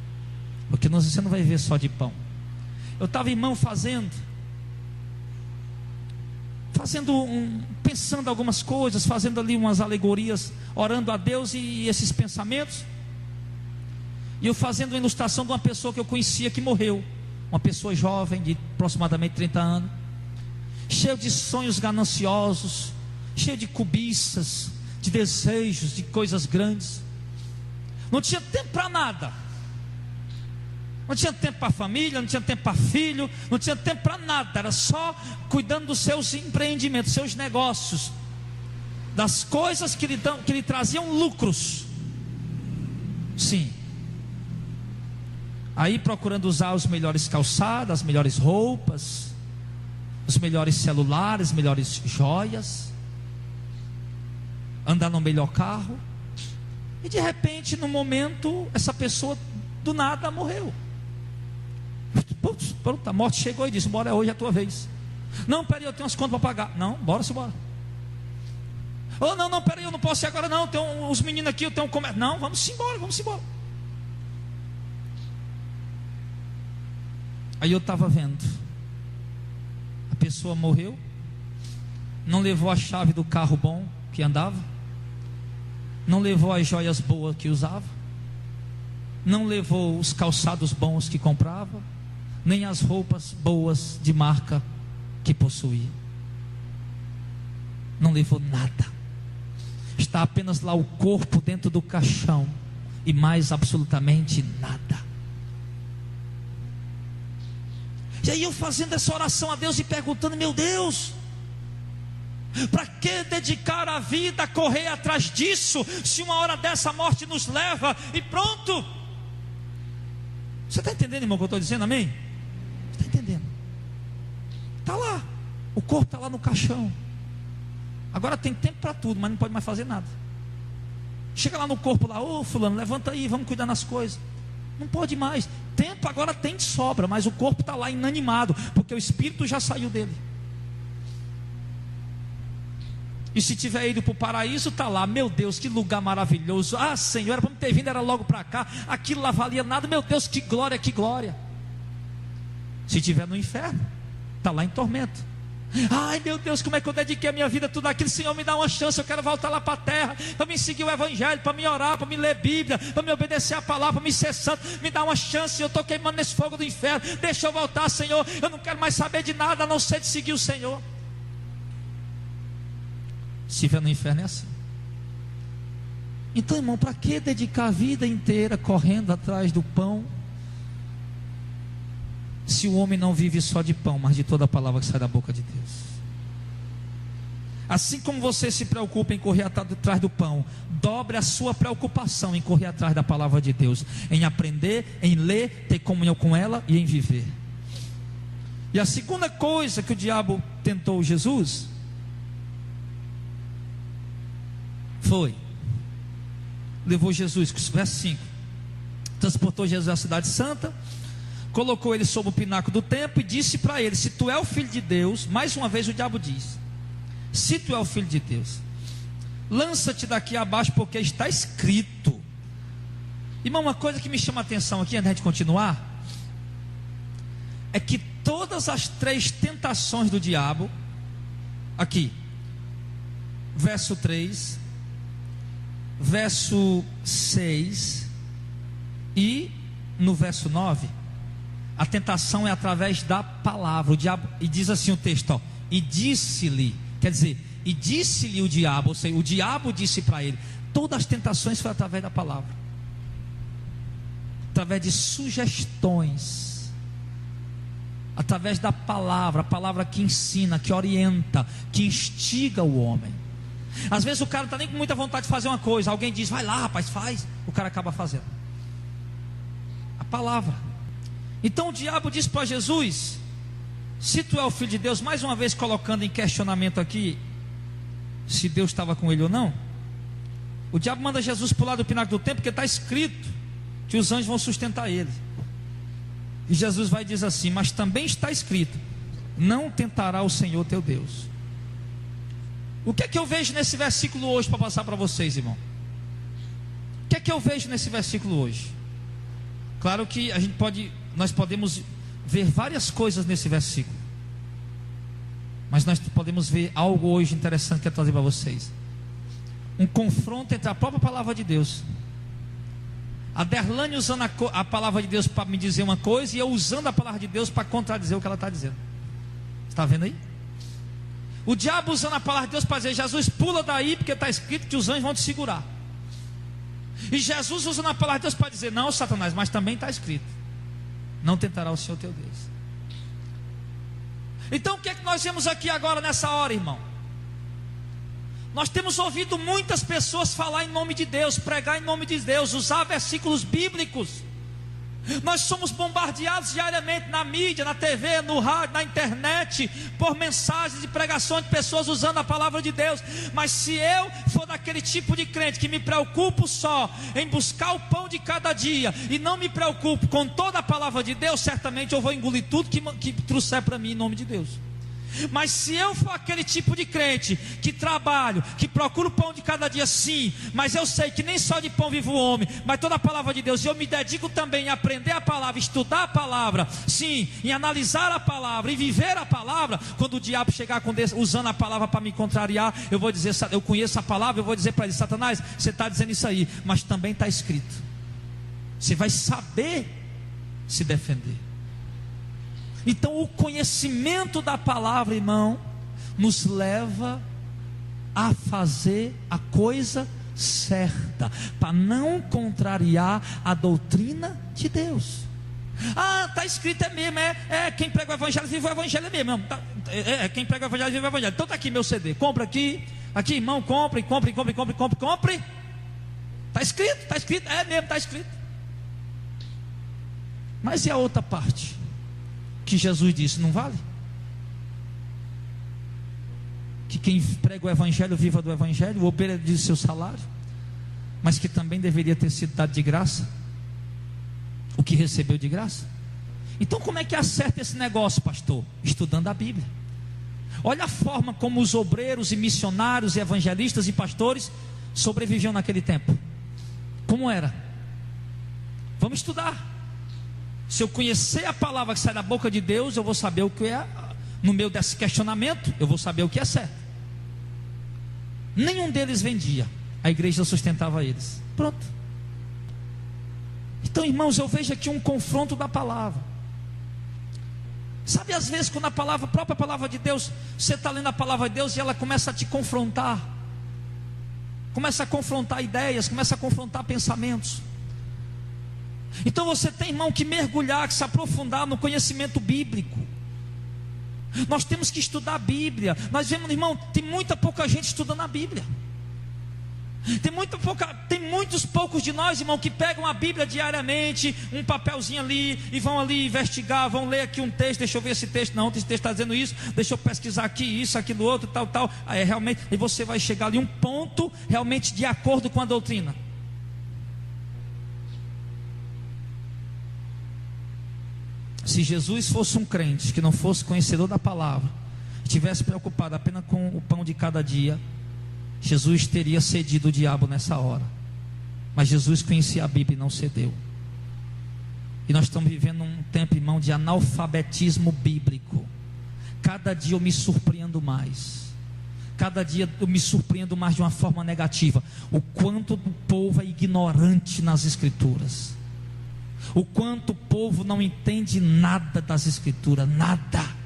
porque você não vai viver só de pão. Eu estava, irmão, pensando algumas coisas, fazendo ali umas alegorias, orando a Deus e esses pensamentos. E eu fazendo uma ilustração de uma pessoa que eu conhecia que morreu, uma pessoa jovem de aproximadamente 30 anos, cheio de sonhos gananciosos, cheio de cobiças, de desejos, de coisas grandes, não tinha tempo para nada. Não tinha tempo para família, não tinha tempo para filho, não tinha tempo para nada, era só cuidando dos seus empreendimentos, seus negócios, das coisas que lhe traziam lucros. Sim. Aí procurando usar os melhores calçados, as melhores roupas, os melhores celulares, as melhores joias, andar no melhor carro. E de repente, no momento, essa pessoa do nada morreu. Pronto, a morte chegou e disse: bora, hoje é a tua vez. Não, peraí, eu tenho umas contas para pagar. Não, bora-se embora. Oh, não, peraí, eu não posso ir agora não, tem uns meninos aqui, eu tenho um comércio. Não, vamos embora. Aí eu estava vendo, a pessoa morreu, não levou a chave do carro bom que andava, não levou as joias boas que usava, não levou os calçados bons que comprava, nem as roupas boas de marca que possuía. Não levou nada. Está apenas lá o corpo dentro do caixão e mais absolutamente nada. E aí eu fazendo essa oração a Deus e perguntando: meu Deus, para que dedicar a vida a correr atrás disso, se uma hora dessa a morte nos leva e pronto? Você está entendendo, irmão, o que eu estou dizendo? Amém? Está entendendo? Está lá, o corpo está lá no caixão. Agora tem tempo para tudo, mas não pode mais fazer nada. Chega lá no corpo lá: ô fulano, levanta aí, vamos cuidar das coisas. Não pode mais. Tempo agora tem de sobra, mas o corpo está lá inanimado, porque o espírito já saiu dele. E se tiver ido para o paraíso, está lá: meu Deus, que lugar maravilhoso. Ah, Senhor, era para me ter vindo, era logo para cá. Aquilo lá valia nada. Meu Deus, que glória, que glória. Se tiver no inferno, está lá em tormento. Ai, meu Deus, como é que eu dediquei a minha vida a tudo aquilo? Senhor, me dá uma chance, eu quero voltar lá para a terra, para me seguir o evangelho, para me orar, para me ler Bíblia, para me obedecer a palavra, para me ser santo. Me dá uma chance, eu estou queimando nesse fogo do inferno. Deixa eu voltar, Senhor. Eu não quero mais saber de nada a não ser de seguir o Senhor. Se estiver no inferno é assim. Então, irmão, para que dedicar a vida inteira correndo atrás do pão, se o homem não vive só de pão, mas de toda a palavra que sai da boca de Deus? Assim como você se preocupa em correr atrás do pão, dobre a sua preocupação em correr atrás da palavra de Deus, em aprender, em ler, ter comunhão com ela e em viver. E a segunda coisa que o diabo tentou Jesus foi: levou Jesus, verso 5, transportou Jesus à cidade santa, colocou ele sobre o pináculo do templo e disse para ele: se tu é o filho de Deus, mais uma vez o diabo diz: se tu é o filho de Deus, lança-te daqui abaixo, porque está escrito. Irmão, uma coisa que me chama a atenção aqui, antes de continuar, é que todas as três tentações do diabo, aqui, verso 3, verso 6 e no verso 9, a tentação é através da palavra. O diabo, e diz assim o texto, ó, e disse-lhe, quer dizer, e disse-lhe o diabo, ou seja, o diabo disse para ele. Todas as tentações foram através da palavra, através de sugestões, através da palavra, a palavra que ensina, que orienta, que instiga o homem. Às vezes o cara não está nem com muita vontade de fazer uma coisa, alguém diz: vai lá rapaz, faz, o cara acaba fazendo. A palavra. Então o diabo disse para Jesus: se tu é o filho de Deus, mais uma vez colocando em questionamento aqui se Deus estava com ele ou não. O diabo manda Jesus pular do pináculo do templo, porque está escrito que os anjos vão sustentar ele. E Jesus vai dizer assim: mas também está escrito: não tentará o Senhor teu Deus. O que é que eu vejo nesse versículo hoje para passar para vocês, irmão? O que é que eu vejo nesse versículo hoje? Claro que nós podemos ver várias coisas nesse versículo, mas nós podemos ver algo hoje interessante que eu quero trazer para vocês. Um confronto entre a própria palavra de Deus, a Derlane usando a palavra de Deus para me dizer uma coisa, e eu usando a palavra de Deus para contradizer o que ela está dizendo. Está vendo aí? O diabo usando a palavra de Deus para dizer: Jesus, pula daí, porque está escrito que os anjos vão te segurar. E Jesus usando a palavra de Deus para dizer: não, Satanás, mas também está escrito. Não tentará o Senhor teu Deus. Então o que é que nós vemos aqui agora nessa hora, irmão? Nós temos ouvido muitas pessoas falar em nome de Deus, pregar em nome de Deus, usar versículos bíblicos. Nós somos bombardeados diariamente na mídia, na TV, no rádio, na internet, por mensagens e pregações de pessoas usando a palavra de Deus. Mas se eu for daquele tipo de crente que me preocupo só em buscar o pão de cada dia e não me preocupo com toda a palavra de Deus, certamente eu vou engolir tudo que trouxer para mim em nome de Deus. Mas se eu for aquele tipo de crente que trabalho, que procuro o pão de cada dia, sim, mas eu sei que nem só de pão vive o homem, mas toda a palavra de Deus, e eu me dedico também a aprender a palavra, estudar a palavra, sim, em analisar a palavra e viver a palavra. Quando o diabo chegar usando a palavra para me contrariar, eu vou dizer, eu conheço a palavra, eu vou dizer para ele: Satanás, você está dizendo isso aí, mas também está escrito. Você vai saber se defender. Então o conhecimento da palavra, irmão, nos leva a fazer a coisa certa, para não contrariar a doutrina de Deus. Ah, está escrito, é mesmo, quem prega o evangelho vive o evangelho, é mesmo, quem prega o evangelho vive o evangelho. Então está aqui meu CD, compra aqui, irmão, compre, está escrito, é mesmo, está escrito. Mas e a outra parte? Que Jesus disse, não vale? Que quem prega o evangelho viva do evangelho, o obreiro diz seu salário, mas que também deveria ter sido dado de graça o que recebeu de graça. Então como é que acerta esse negócio, pastor? Estudando a Bíblia. Olha a forma como os obreiros e missionários e evangelistas e pastores sobreviviam naquele tempo. Como era? Vamos estudar. Se eu conhecer a palavra que sai da boca de Deus, eu vou saber o que é. No meio desse questionamento, eu vou saber o que é certo. Nenhum deles vendia, a igreja sustentava eles. Pronto. Então, irmãos, eu vejo aqui um confronto da palavra. Sabe, às vezes, quando a própria palavra de Deus, você está lendo a palavra de Deus e ela começa a te confrontar, começa a confrontar ideias, começa a confrontar pensamentos. Então você tem, irmão, que mergulhar, que se aprofundar no conhecimento bíblico. Nós temos que estudar a Bíblia. Nós vemos, irmão, tem muita pouca gente estudando a Bíblia. Tem muitos poucos de nós, irmão, que pegam a Bíblia diariamente, um papelzinho ali, e vão ali investigar, vão ler aqui um texto, deixa eu ver esse texto, não, esse texto está dizendo isso, deixa eu pesquisar aqui, isso, aquilo, outro, tal, aí realmente, e você vai chegar ali um ponto, realmente de acordo com a doutrina. Se Jesus fosse um crente que não fosse conhecedor da palavra, estivesse preocupado apenas com o pão de cada dia, Jesus teria cedido o diabo nessa hora. Mas Jesus conhecia a Bíblia e não cedeu. E nós estamos vivendo um tempo, irmão, de analfabetismo bíblico. Cada dia eu me surpreendo mais. Cada dia eu me surpreendo mais de uma forma negativa. O quanto o povo é ignorante nas Escrituras. O quanto o povo não entende nada das Escrituras, nada.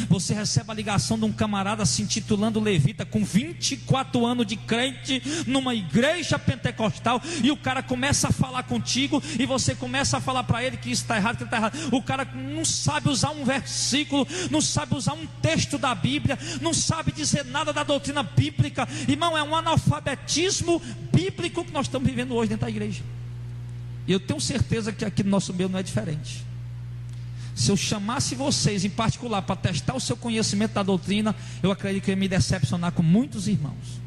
Você recebe a ligação de um camarada se intitulando levita, com 24 anos de crente, numa igreja pentecostal, e o cara começa a falar contigo, e você começa a falar para ele que isso está errado, que está errado. O cara não sabe usar um versículo, não sabe usar um texto da Bíblia, não sabe dizer nada da doutrina bíblica. Irmão, é um analfabetismo bíblico que nós estamos vivendo hoje dentro da igreja. E eu tenho certeza que aqui no nosso meio não é diferente. Se eu chamasse vocês em particular para testar o seu conhecimento da doutrina, eu acredito que eu ia me decepcionar com muitos irmãos.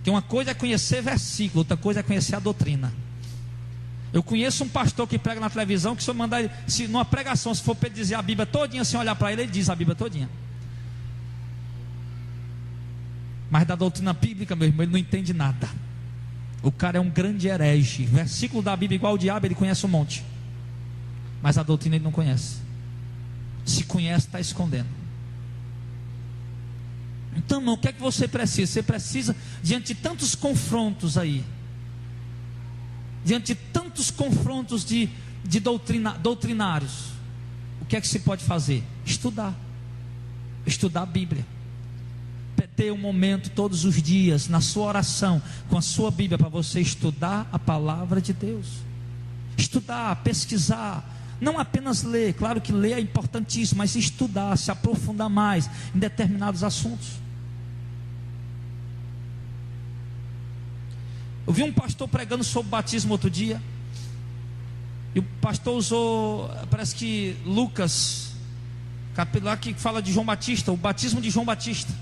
Que uma coisa é conhecer versículo, outra coisa é conhecer a doutrina. Eu conheço um pastor que prega na televisão, que se eu mandar ele, se numa pregação, se for para ele dizer a Bíblia todinha, sem olhar para ele, ele diz a Bíblia todinha. Mas da doutrina bíblica, meu irmão, ele não entende nada. O cara é um grande herege. Versículo da Bíblia igual o diabo, ele conhece um monte, mas a doutrina ele não conhece. Se conhece, está escondendo. Então, irmão, o que é que você precisa? Você precisa, diante de tantos confrontos aí, diante de tantos confrontos de doutrinários, o que é que se pode fazer? Estudar a Bíblia. Ter um momento todos os dias na sua oração com a sua Bíblia para você estudar a palavra de Deus. estudar, pesquisar, não apenas ler, claro que ler é importantíssimo, mas estudar, se aprofundar mais em determinados assuntos. Eu vi um pastor pregando sobre batismo outro dia, e o pastor usou, parece que Lucas, capítulo lá que fala de João Batista, o batismo de João Batista.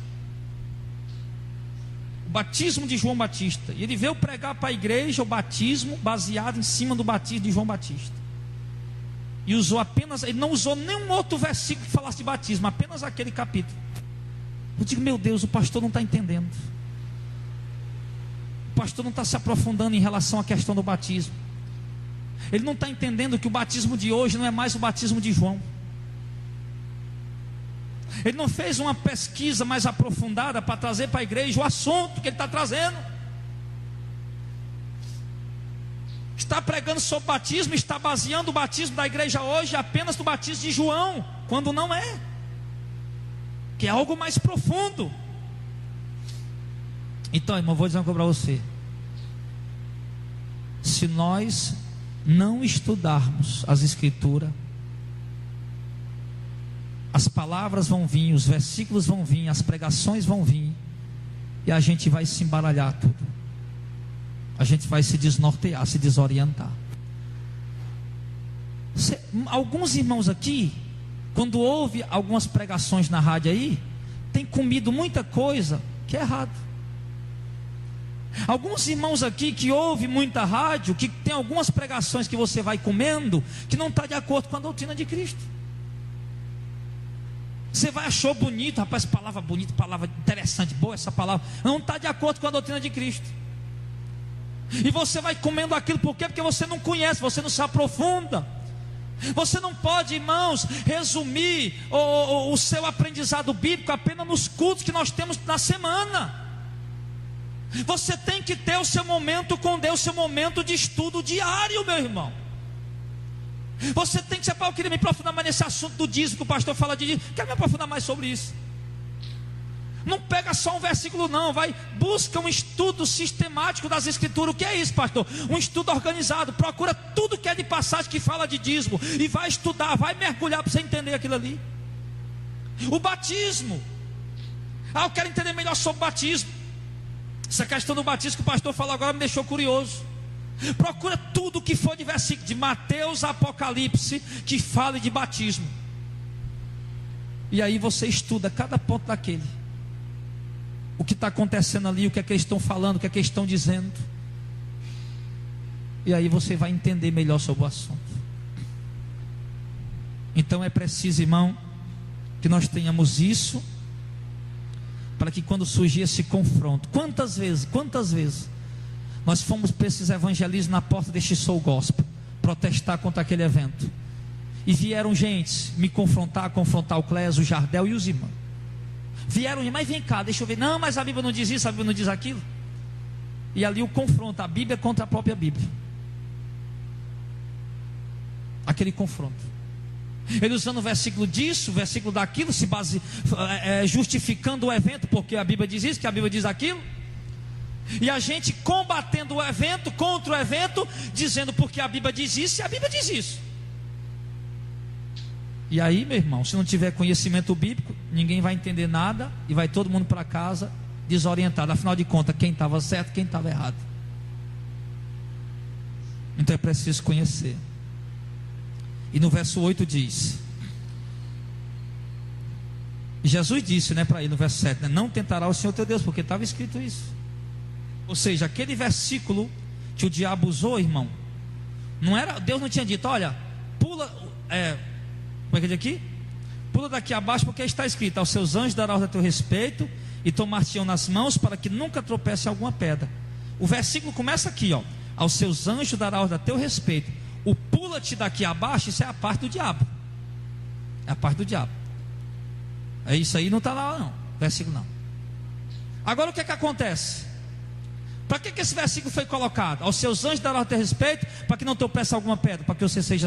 O batismo de João Batista. E ele veio pregar para a igreja o batismo baseado em cima do batismo de João Batista. E usou apenas, ele não usou nenhum outro versículo que falasse de batismo, apenas aquele capítulo. Eu digo, meu Deus, o pastor não está entendendo. O pastor não está se aprofundando em relação à questão do batismo. Ele não está entendendo que o batismo de hoje não é mais o batismo de João. Ele não fez uma pesquisa mais aprofundada para trazer para a igreja o assunto que ele está trazendo. Está pregando sobre batismo, está baseando o batismo da igreja hoje apenas no batismo de João, quando não é, que é algo mais profundo. Então, irmão, vou dizer uma coisa para você. Se nós não estudarmos as escrituras, as palavras vão vir, os versículos vão vir, as pregações vão vir, e a gente vai se embaralhar tudo. A gente vai se desnortear, se desorientar. Alguns irmãos aqui, quando ouve algumas pregações na rádio aí, tem comido muita coisa que é errado. Alguns irmãos aqui que ouvem muita rádio, que tem algumas pregações que você vai comendo, que não está de acordo com a doutrina de Cristo. Você vai achar bonito, rapaz, palavra bonita, palavra interessante, boa essa palavra, não está de acordo com a doutrina de Cristo. E você vai comendo aquilo, por quê? Porque você não conhece, você não se aprofunda. Você não pode, irmãos, resumir o seu aprendizado bíblico apenas nos cultos que nós temos na semana. Você tem que ter o seu momento com Deus, seu momento de estudo diário, meu irmão. Você tem que ser, eu queria me aprofundar mais nesse assunto do dízimo, que o pastor fala de dízimo. Quero me aprofundar mais sobre isso. Não pega só um versículo não, busca um estudo sistemático das escrituras. O que é isso, pastor? Um estudo organizado. Procura tudo que é de passagem que fala de dízimo e vai estudar, vai mergulhar para você entender aquilo ali. O batismo. Eu quero entender melhor sobre o batismo. Essa questão do batismo que o pastor falou agora me deixou curioso. Procura tudo que for de versículo de Mateus a Apocalipse que fale de batismo. E aí você estuda cada ponto daquele. O que está acontecendo ali, o que é que eles estão falando, o que é que eles estão dizendo. E aí você vai entender melhor sobre o assunto. Então é preciso, irmão, que nós tenhamos isso, para que quando surgir esse confronto, quantas vezes nós fomos para esses evangelismos na porta deste Soul Gospel, protestar contra aquele evento, e vieram gente me confrontar o Clésio, o Jardel e os irmãos. Vieram, mas vem cá, deixa eu ver. Não, mas a Bíblia não diz isso, a Bíblia não diz aquilo. E ali o confronto, a Bíblia contra a própria Bíblia. Aquele confronto. Ele usando o versículo disso, o versículo daquilo, se justificando o evento, porque a Bíblia diz isso, que a Bíblia diz aquilo. E a gente combatendo o evento, contra o evento, dizendo porque a Bíblia diz isso e a Bíblia diz isso. E aí, meu irmão, se não tiver conhecimento bíblico, ninguém vai entender nada e vai todo mundo para casa desorientado. Afinal de contas, quem estava certo, quem estava errado. Então é preciso conhecer. E no verso 8 diz: Jesus disse, para ele no verso 7, não tentará o Senhor teu Deus, porque estava escrito isso. Ou seja, aquele versículo que o diabo usou, irmão, não era, Deus não tinha dito, olha, pula, como é que é aqui? Pula daqui abaixo, porque está escrito: aos seus anjos dará ordem a teu respeito, e tomar-te-ão nas mãos, para que nunca tropece em alguma pedra. O versículo começa aqui, aos seus anjos dará ordem a teu respeito. O pula-te daqui abaixo, isso é a parte do diabo. É a parte do diabo. É isso aí, não está lá não, versículo não. Agora o que é que acontece? Para que esse versículo foi colocado? Aos seus anjos dará ordem a teu respeito, para que não tropece em alguma pedra, para que você seja...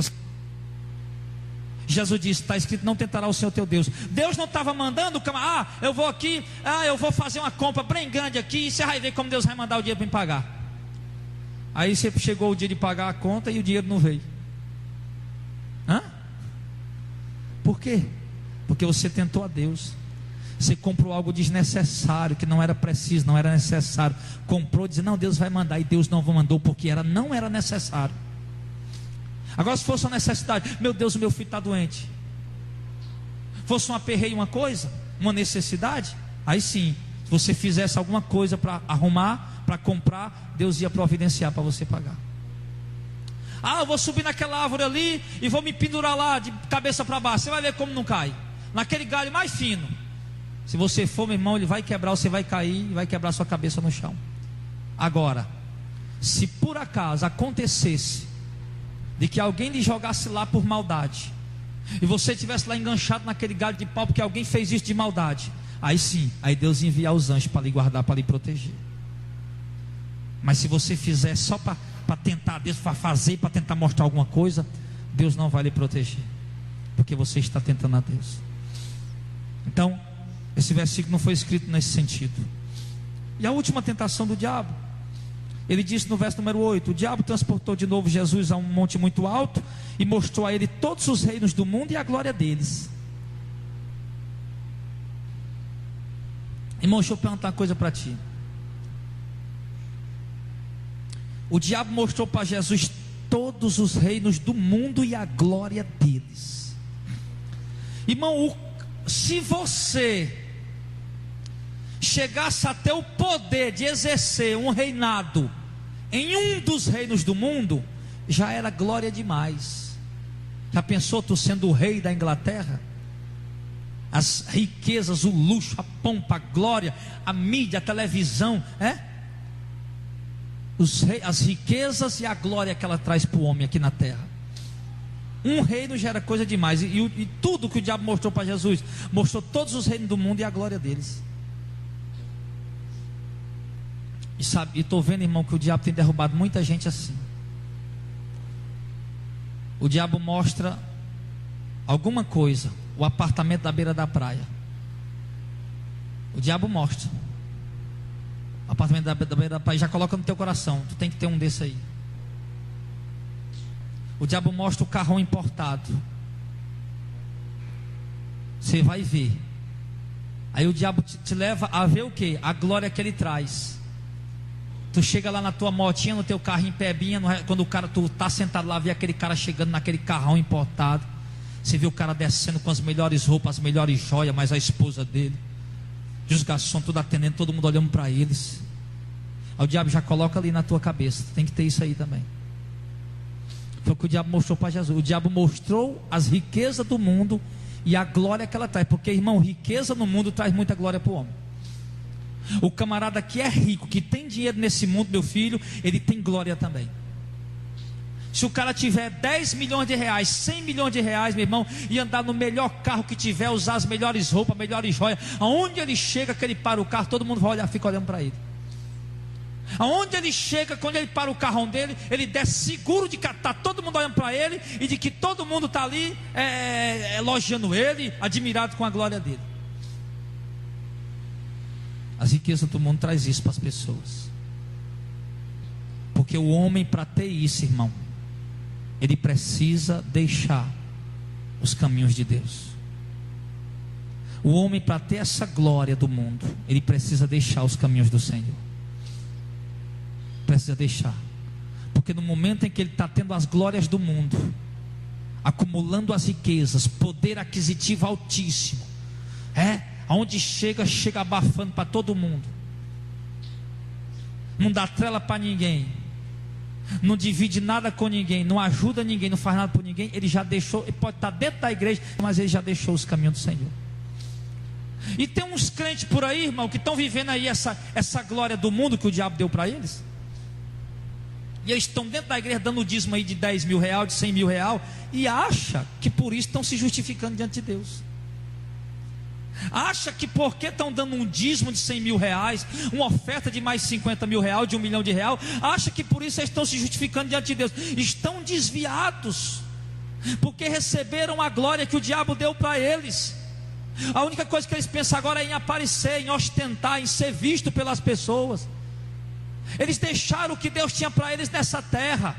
Jesus disse, está escrito, não tentará o Senhor teu Deus. Deus não estava mandando, eu vou aqui, eu vou fazer uma compra bem grande aqui, e você vai ver como Deus vai mandar o dinheiro para me pagar. Aí chegou o dia de pagar a conta e o dinheiro não veio. Por quê? Porque você tentou a Deus. Você comprou algo desnecessário, que não era preciso, não era necessário. Comprou, dizendo, não, Deus vai mandar, e Deus não mandou, porque não era necessário. Agora, se fosse uma necessidade, meu Deus, o meu filho está doente. Fosse um aperreio, uma coisa, uma necessidade, aí sim, se você fizesse alguma coisa para arrumar, para comprar, Deus ia providenciar para você pagar. Ah, eu vou subir naquela árvore ali e vou me pendurar lá de cabeça para baixo. Você vai ver como não cai. Naquele galho mais fino. Se você for, meu irmão, ele vai quebrar, você vai cair e vai quebrar sua cabeça no chão. Agora, se por acaso acontecesse de que alguém lhe jogasse lá por maldade, e você estivesse lá enganchado naquele galho de pau porque alguém fez isso de maldade, aí sim, aí Deus ia enviar os anjos para lhe guardar, para lhe proteger. Mas se você fizer só para tentar Deus, para fazer, para tentar mostrar alguma coisa, Deus não vai lhe proteger, porque você está tentando a Deus. Então, esse versículo não foi escrito nesse sentido. E a última tentação do diabo, ele disse no verso número 8: o diabo transportou de novo Jesus a um monte muito alto e mostrou a ele todos os reinos do mundo e a glória deles. Irmão, deixa eu perguntar uma coisa para ti. O diabo mostrou para Jesus todos os reinos do mundo e a glória deles. Irmão, se você chegasse até o poder de exercer um reinado em um dos reinos do mundo, já era glória demais. Já pensou tu sendo o rei da Inglaterra? As riquezas, o luxo, a pompa, a glória, a mídia, a televisão, as riquezas e a glória que ela traz para o homem aqui na terra. Um reino já era coisa demais. E tudo que o diabo mostrou para Jesus, mostrou todos os reinos do mundo e a glória deles. E estou vendo, irmão, que o diabo tem derrubado muita gente assim. O diabo mostra alguma coisa, o apartamento da beira da praia. O diabo mostra o apartamento da beira da praia, já coloca no teu coração, tu tem que ter um desse aí. O diabo mostra o carrão importado. Você vai ver. Aí o diabo te leva a ver o que? A glória que ele traz. Tu chega lá na tua motinha, no tteu carrinho pebinha, quando tu tá sentado lá, vê aquele cara chegando naquele carrão importado. Você vê o cara descendo com as melhores roupas, as melhores joias, mas a esposa dele, e os garçons tudo atendendo, todo mundo olhando para eles. Aí o diabo já coloca ali na tua cabeça, tu tem que ter isso aí também. Foi o que o diabo mostrou para Jesus. O diabo mostrou as riquezas do mundo e a glória que ela traz. Porque, irmão, riqueza no mundo traz muita glória para o homem. O camarada que é rico, que tem dinheiro nesse mundo, meu filho, ele tem glória também. Se o cara tiver 10 milhões de reais, 100 milhões de reais, meu irmão, e andar no melhor carro que tiver, usar as melhores roupas, melhores joias, aonde ele chega, que ele para o carro, todo mundo vai olhar, fica olhando para ele. Aonde ele chega, quando ele para o carrão dele, ele desce seguro de que está todo mundo olhando para ele, e de que todo mundo está ali elogiando ele, admirado com a glória dele. As riquezas do mundo traz isso para as pessoas. Porque o homem, para ter isso, irmão, ele precisa deixar os caminhos de Deus. O homem, para ter essa glória do mundo, ele precisa deixar os caminhos do Senhor. Precisa deixar. Porque no momento em que ele está tendo as glórias do mundo, acumulando as riquezas, poder aquisitivo altíssimo, aonde chega abafando para todo mundo, não dá trela para ninguém, não divide nada com ninguém, não ajuda ninguém, não faz nada por ninguém. Ele já deixou, ele pode estar dentro da igreja, mas ele já deixou os caminhos do Senhor. E tem uns crentes por aí, irmão, que estão vivendo aí essa glória do mundo que o diabo deu para eles. E eles estão dentro da igreja dando o dízimo aí de 10 mil reais, de 100 mil reais, e acha que por isso estão se justificando diante de Deus. Acha que porque estão dando um dízimo de 100 mil reais, uma oferta de mais 50 mil reais, de 1 milhão de reais, acha que por isso eles estão se justificando diante de Deus. Estão desviados, porque receberam a glória que o diabo deu para eles. A única coisa que eles pensam agora é em aparecer, em ostentar, em ser visto pelas pessoas. Eles deixaram o que Deus tinha para eles nessa terra.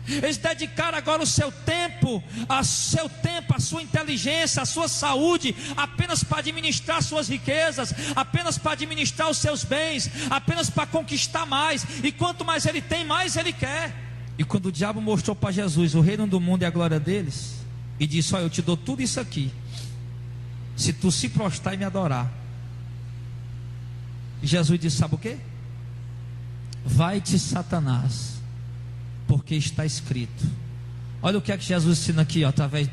Eles dedicaram agora o seu tempo, a sua inteligência, a sua saúde, apenas para administrar suas riquezas, apenas para administrar os seus bens, apenas para conquistar mais. E quanto mais ele tem, mais ele quer. E quando o diabo mostrou para Jesus o reino do mundo e a glória deles, e disse: olha, eu te dou tudo isso aqui, se tu se prostrar e me adorar. E Jesus disse: sabe o que? Vai-te, Satanás, porque está escrito. Olha o que é que Jesus ensina aqui, ó, através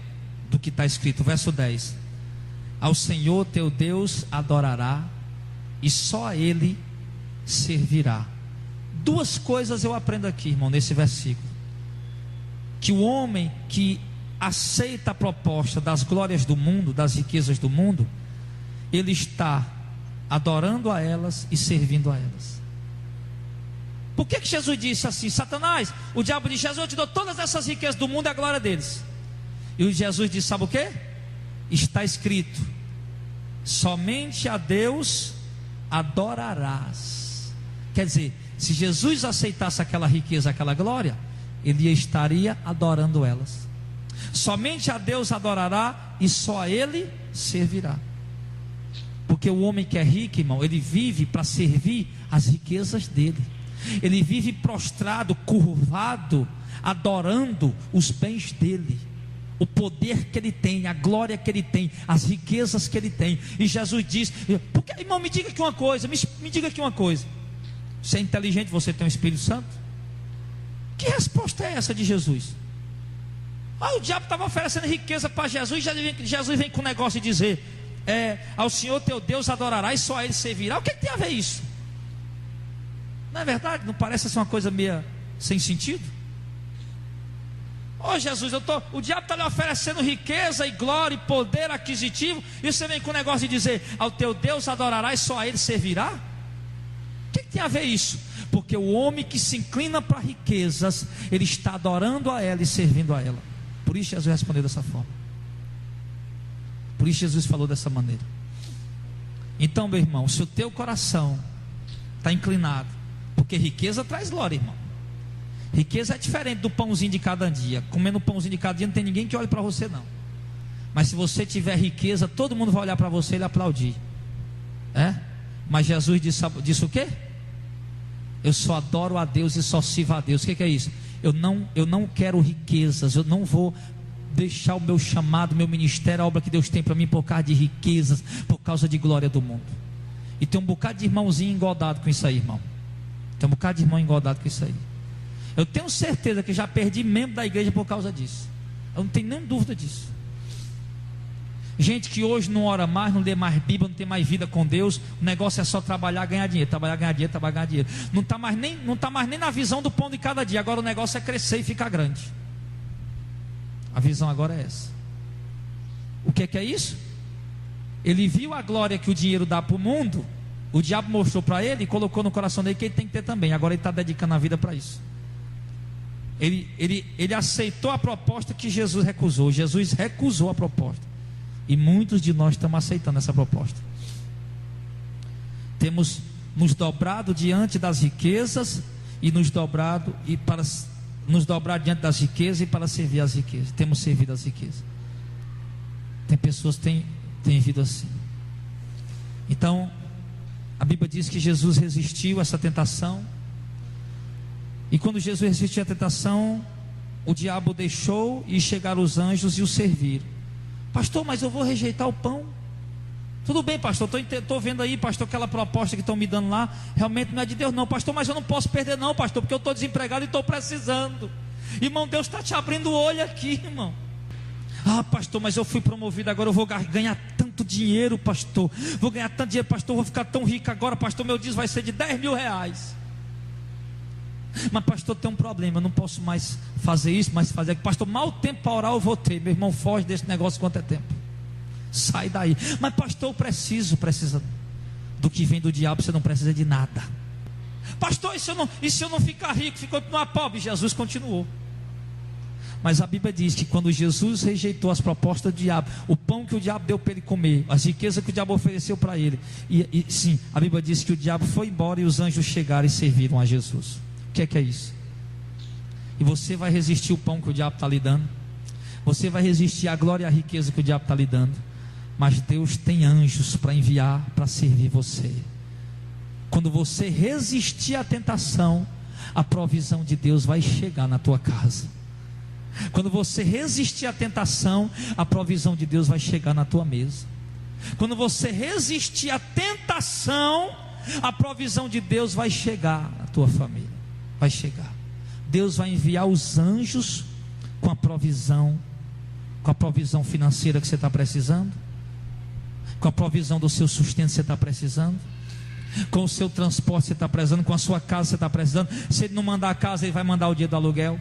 do que está escrito, verso 10: ao Senhor teu Deus adorará, e só a Ele servirá. Duas coisas eu aprendo aqui, irmão, nesse versículo: que o homem que aceita a proposta das glórias do mundo, das riquezas do mundo, ele está adorando a elas e servindo a elas. Por que Jesus disse assim? Satanás, o diabo disse: Jesus, eu te dou todas essas riquezas do mundo e a glória deles. E Jesus disse: sabe o que? Está escrito: somente a Deus adorarás. Quer dizer, se Jesus aceitasse aquela riqueza, aquela glória, ele estaria adorando elas. Somente a Deus adorará e só a Ele servirá. Porque o homem que é rico, irmão, ele vive para servir as riquezas dele. Ele vive prostrado, curvado, adorando os bens dele, o poder que ele tem, a glória que ele tem, as riquezas que ele tem. E Jesus diz: porque, irmão, me diga aqui uma coisa, me diga aqui uma coisa. Você é inteligente, você tem o Espírito Santo? Que resposta é essa de Jesus? O diabo estava oferecendo riqueza para Jesus, e Jesus vem com o negócio de dizer: ao Senhor teu Deus adorará e só a Ele servirá. O que tem a ver isso? Não é verdade? Não parece ser uma coisa meio sem sentido? Jesus, o diabo está lhe oferecendo riqueza e glória e poder aquisitivo, e você vem com o negócio de dizer: ao teu Deus adorará e só a Ele servirá? O que tem a ver isso? Porque o homem que se inclina para riquezas, ele está adorando a ela e servindo a ela. Por isso Jesus respondeu dessa forma. Por isso Jesus falou dessa maneira. Então, meu irmão, se o teu coração está inclinado, porque riqueza traz glória, irmão. Riqueza é diferente do pãozinho de cada dia. Comendo o pãozinho de cada dia, não tem ninguém que olhe para você, não. Mas se você tiver riqueza, todo mundo vai olhar para você e lhe aplaudir. Mas Jesus disse o quê? Eu só adoro a Deus e só sirvo a Deus. O que é isso? Eu não quero riquezas. Eu não vou deixar o meu chamado, meu ministério, a obra que Deus tem para mim por causa de riquezas, por causa de glória do mundo. E tem um bocado de irmãozinho engodado com isso aí, irmão. Tem um bocado de irmão engodado com isso aí. Eu tenho certeza que já perdi membro da igreja por causa disso. Eu não tenho nem dúvida disso. Gente que hoje não ora mais, não lê mais Bíblia, não tem mais vida com Deus. O negócio é só trabalhar, ganhar dinheiro, trabalhar, ganhar dinheiro, trabalhar, ganhar dinheiro. Não está mais nem na visão do pão de cada dia. Agora o negócio é crescer e ficar grande. A visão agora é essa. O que é isso? Ele viu a glória que o dinheiro dá para o mundo. O diabo mostrou para ele e colocou no coração dele que ele tem que ter também. Agora ele está dedicando a vida para isso. Ele aceitou a proposta que Jesus recusou. Jesus recusou a proposta. E muitos de nós estamos aceitando essa proposta. Temos nos dobrado diante das riquezas e nos dobrado diante das riquezas e para servir as riquezas. Temos servido as riquezas. Tem pessoas que têm vivido assim. Então, a Bíblia diz que Jesus resistiu a essa tentação. E quando Jesus resistiu à tentação, o diabo deixou e chegaram os anjos e o serviram. Pastor, mas eu vou rejeitar o pão. Tudo bem, pastor, estou vendo aí, pastor, aquela proposta que estão me dando lá, realmente não é de Deus não, pastor, mas eu não posso perder não, pastor, porque eu estou desempregado e estou precisando. Irmão, Deus está te abrindo o olho aqui, irmão. Pastor, mas eu fui promovido, agora eu vou ganhar tanto dinheiro, pastor. Vou ganhar tanto dinheiro, pastor, vou ficar tão rico agora, pastor, meu dízimo vai ser de 10 mil reais. Mas pastor, tem um problema, eu não posso mais fazer isso, mas fazer aquilo. Pastor, mal tempo para orar eu vou ter. Meu irmão, foge desse negócio quanto é tempo. Sai daí. Mas pastor, eu precisa do que vem do diabo, você não precisa de nada. Pastor, e se eu não ficar rico, ficar pobre? Jesus continuou. Mas a Bíblia diz que quando Jesus rejeitou as propostas do diabo, o pão que o diabo deu para ele comer, as riquezas que o diabo ofereceu para ele, e sim, a Bíblia diz que o diabo foi embora e os anjos chegaram e serviram a Jesus. O que é isso? E você vai resistir o pão que o diabo está lhe dando. Você vai resistir a glória e a riqueza que o diabo está lhe dando. Mas Deus tem anjos para enviar, para servir você. Quando você resistir à tentação, a provisão de Deus vai chegar na tua casa. Quando você resistir à tentação, a provisão de Deus vai chegar na tua mesa. Quando você resistir à tentação, a provisão de Deus vai chegar na tua família. Vai chegar. Deus vai enviar os anjos com a provisão financeira que você está precisando, com a provisão do seu sustento que você está precisando, com o seu transporte que você está precisando, com a sua casa que você está precisando. Se ele não mandar a casa, ele vai mandar o dia do aluguel.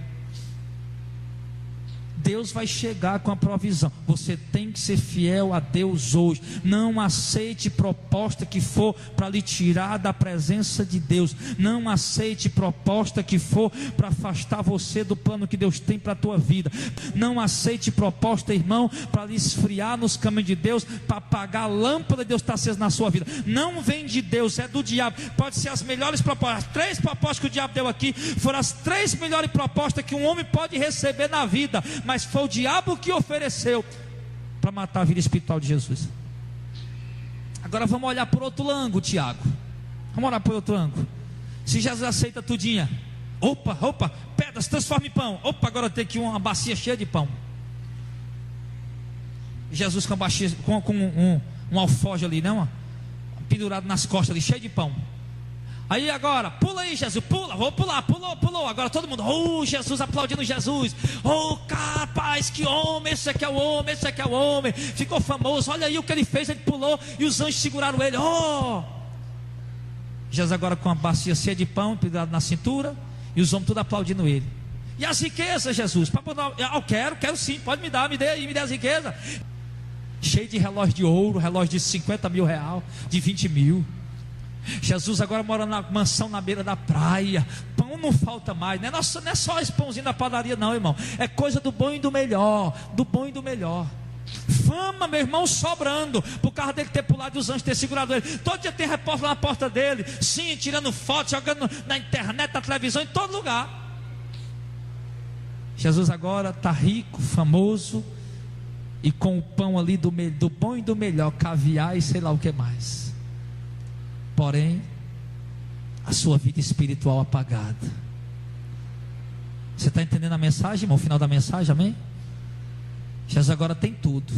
Deus vai chegar com a provisão. Você tem que ser fiel a Deus hoje. Não aceite proposta que for para lhe tirar da presença de Deus. Não aceite proposta que for para afastar você do plano que Deus tem para a tua vida. Não aceite proposta, irmão, para lhe esfriar nos caminhos de Deus, para apagar a lâmpada de Deus está acesa na sua vida. Não vem de Deus, é do diabo. Pode ser as melhores propostas. As 3 propostas que o diabo deu aqui foram as 3 melhores propostas que um homem pode receber na vida, mas foi o diabo que ofereceu para matar a vida espiritual de Jesus. Agora vamos olhar por outro ângulo, Tiago. Vamos olhar por outro ângulo. Se Jesus aceita tudinha, opa, pedra se transforma em pão. Opa, agora tem aqui uma bacia cheia de pão. Jesus com a bacia, com um alforje ali, não? Pendurado nas costas ali, cheio de pão. Aí agora, pula aí Jesus, pula, vou pular, pulou. Agora todo mundo, Jesus, aplaudindo Jesus. Capaz, que homem, esse aqui é o homem. Ficou famoso, olha aí o que ele fez, ele pulou e os anjos seguraram ele. Jesus agora com a bacia cheia de pão, pendurado na cintura, e os homens tudo aplaudindo ele. E as riquezas, Jesus? Eu quero sim, pode me dar, me dê as riquezas. Cheio de relógio de ouro, relógio de 50 mil reais, de 20 mil. Jesus agora mora na mansão na beira da praia. Pão não falta mais, não é só esse pãozinho da padaria não, irmão. É coisa do bom e do melhor. Fama, meu irmão, sobrando, por causa dele ter pulado e os anjos ter segurado ele. Todo dia tem repórter lá na porta dele, sim, tirando foto, jogando na internet, na televisão, em todo lugar. Jesus agora está rico, famoso, e com o pão ali do bom e do melhor, caviar e sei lá o que mais. Porém, a sua vida espiritual apagada. Você está entendendo a mensagem, irmão? O final da mensagem, amém? Jesus agora tem tudo: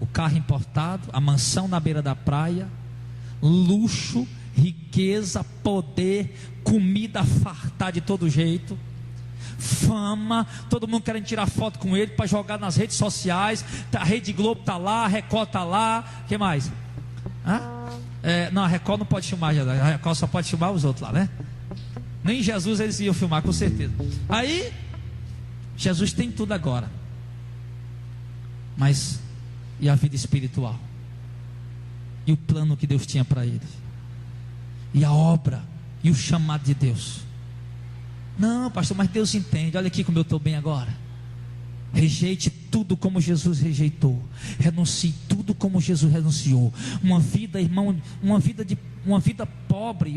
o carro importado, a mansão na beira da praia, luxo, riqueza, poder, comida a fartar de todo jeito, fama, todo mundo querendo tirar foto com ele para jogar nas redes sociais. A Rede Globo está lá, a Record está lá, o que mais? Não, a Record não pode filmar, a Record só pode filmar os outros lá, né? Nem Jesus eles iam filmar, com certeza. Aí, Jesus tem tudo agora. Mas, e a vida espiritual? E o plano que Deus tinha para ele? E a obra? E o chamado de Deus? Não, pastor, mas Deus entende. Olha aqui como eu estou bem agora. Rejeite tudo como Jesus rejeitou. Renuncie tudo como Jesus renunciou. Uma vida, irmão, uma vida pobre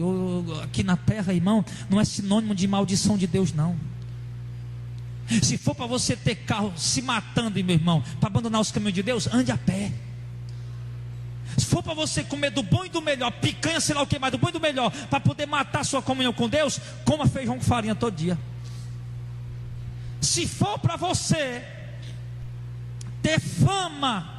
aqui na terra, irmão, não é sinônimo de maldição de Deus, não. Se for para você ter carro se matando, meu irmão, para abandonar os caminhos de Deus, ande a pé. Se for para você comer do bom e do melhor, picanha, sei lá o que mais, do bom e do melhor, para poder matar sua comunhão com Deus, coma feijão com farinha todo dia. Se for para você ter fama,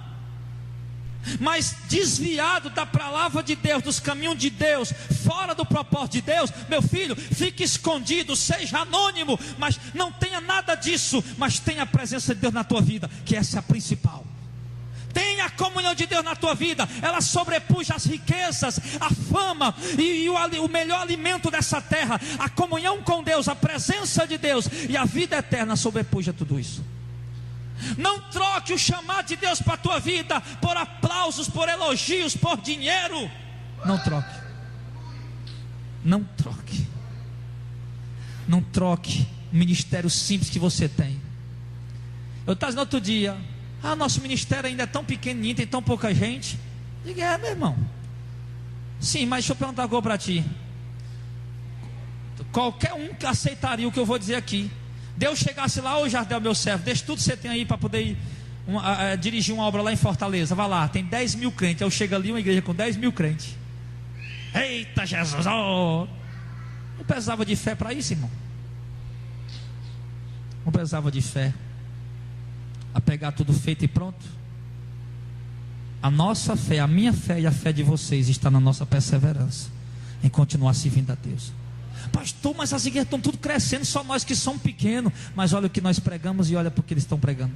mas desviado da palavra de Deus, dos caminhos de Deus, fora do propósito de Deus, meu filho, fique escondido, seja anônimo, mas não tenha nada disso, mas tenha a presença de Deus na tua vida, que essa é a principal. Tenha a comunhão de Deus na tua vida, ela sobrepuja as riquezas, a fama e o melhor alimento dessa terra. A comunhão com Deus, a presença de Deus e a vida eterna sobrepuja tudo isso. Não troque o chamado de Deus para a tua vida por aplausos, por elogios, por dinheiro. Não troque. Não troque. Não troque o ministério simples que você tem. Eu estava dizendo outro dia, nosso ministério ainda é tão pequenininho, tem tão pouca gente. Diga, meu irmão. Sim, mas deixa eu perguntar algo para ti. Qualquer um que aceitaria o que eu vou dizer aqui. Deus chegasse lá: ô Jardel, meu servo, deixa tudo que você tem aí para poder ir dirigir uma obra lá em Fortaleza. Vai lá, tem 10 mil crentes. Eu chego ali, uma igreja com 10 mil crentes. Eita Jesus, oh! Não precisava de fé para isso, irmão. Não precisava de fé a pegar tudo feito e pronto. A nossa fé, a minha fé e a fé de vocês está na nossa perseverança em continuar servindo a Deus. Pastor, mas as igrejas estão tudo crescendo, só nós que somos pequenos. Mas olha o que nós pregamos e olha porque eles estão pregando.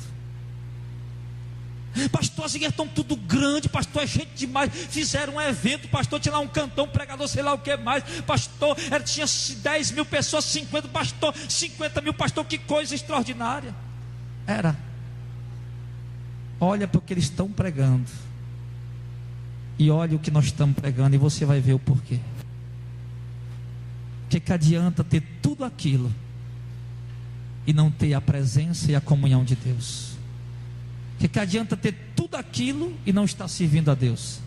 Pastor, as igrejas estão tudo grande. Pastor, é gente demais. Fizeram um evento, pastor, tinha lá um cantor, um pregador, sei lá o que mais. Pastor, tinha 10 mil pessoas, 50, pastor, 50 mil, pastor, que coisa extraordinária. Era. Olha porque eles estão pregando. E olha o que nós estamos pregando, e você vai ver o porquê. Que adianta ter tudo aquilo e não ter a presença e a comunhão de Deus? Que adianta ter tudo aquilo e não estar servindo a Deus?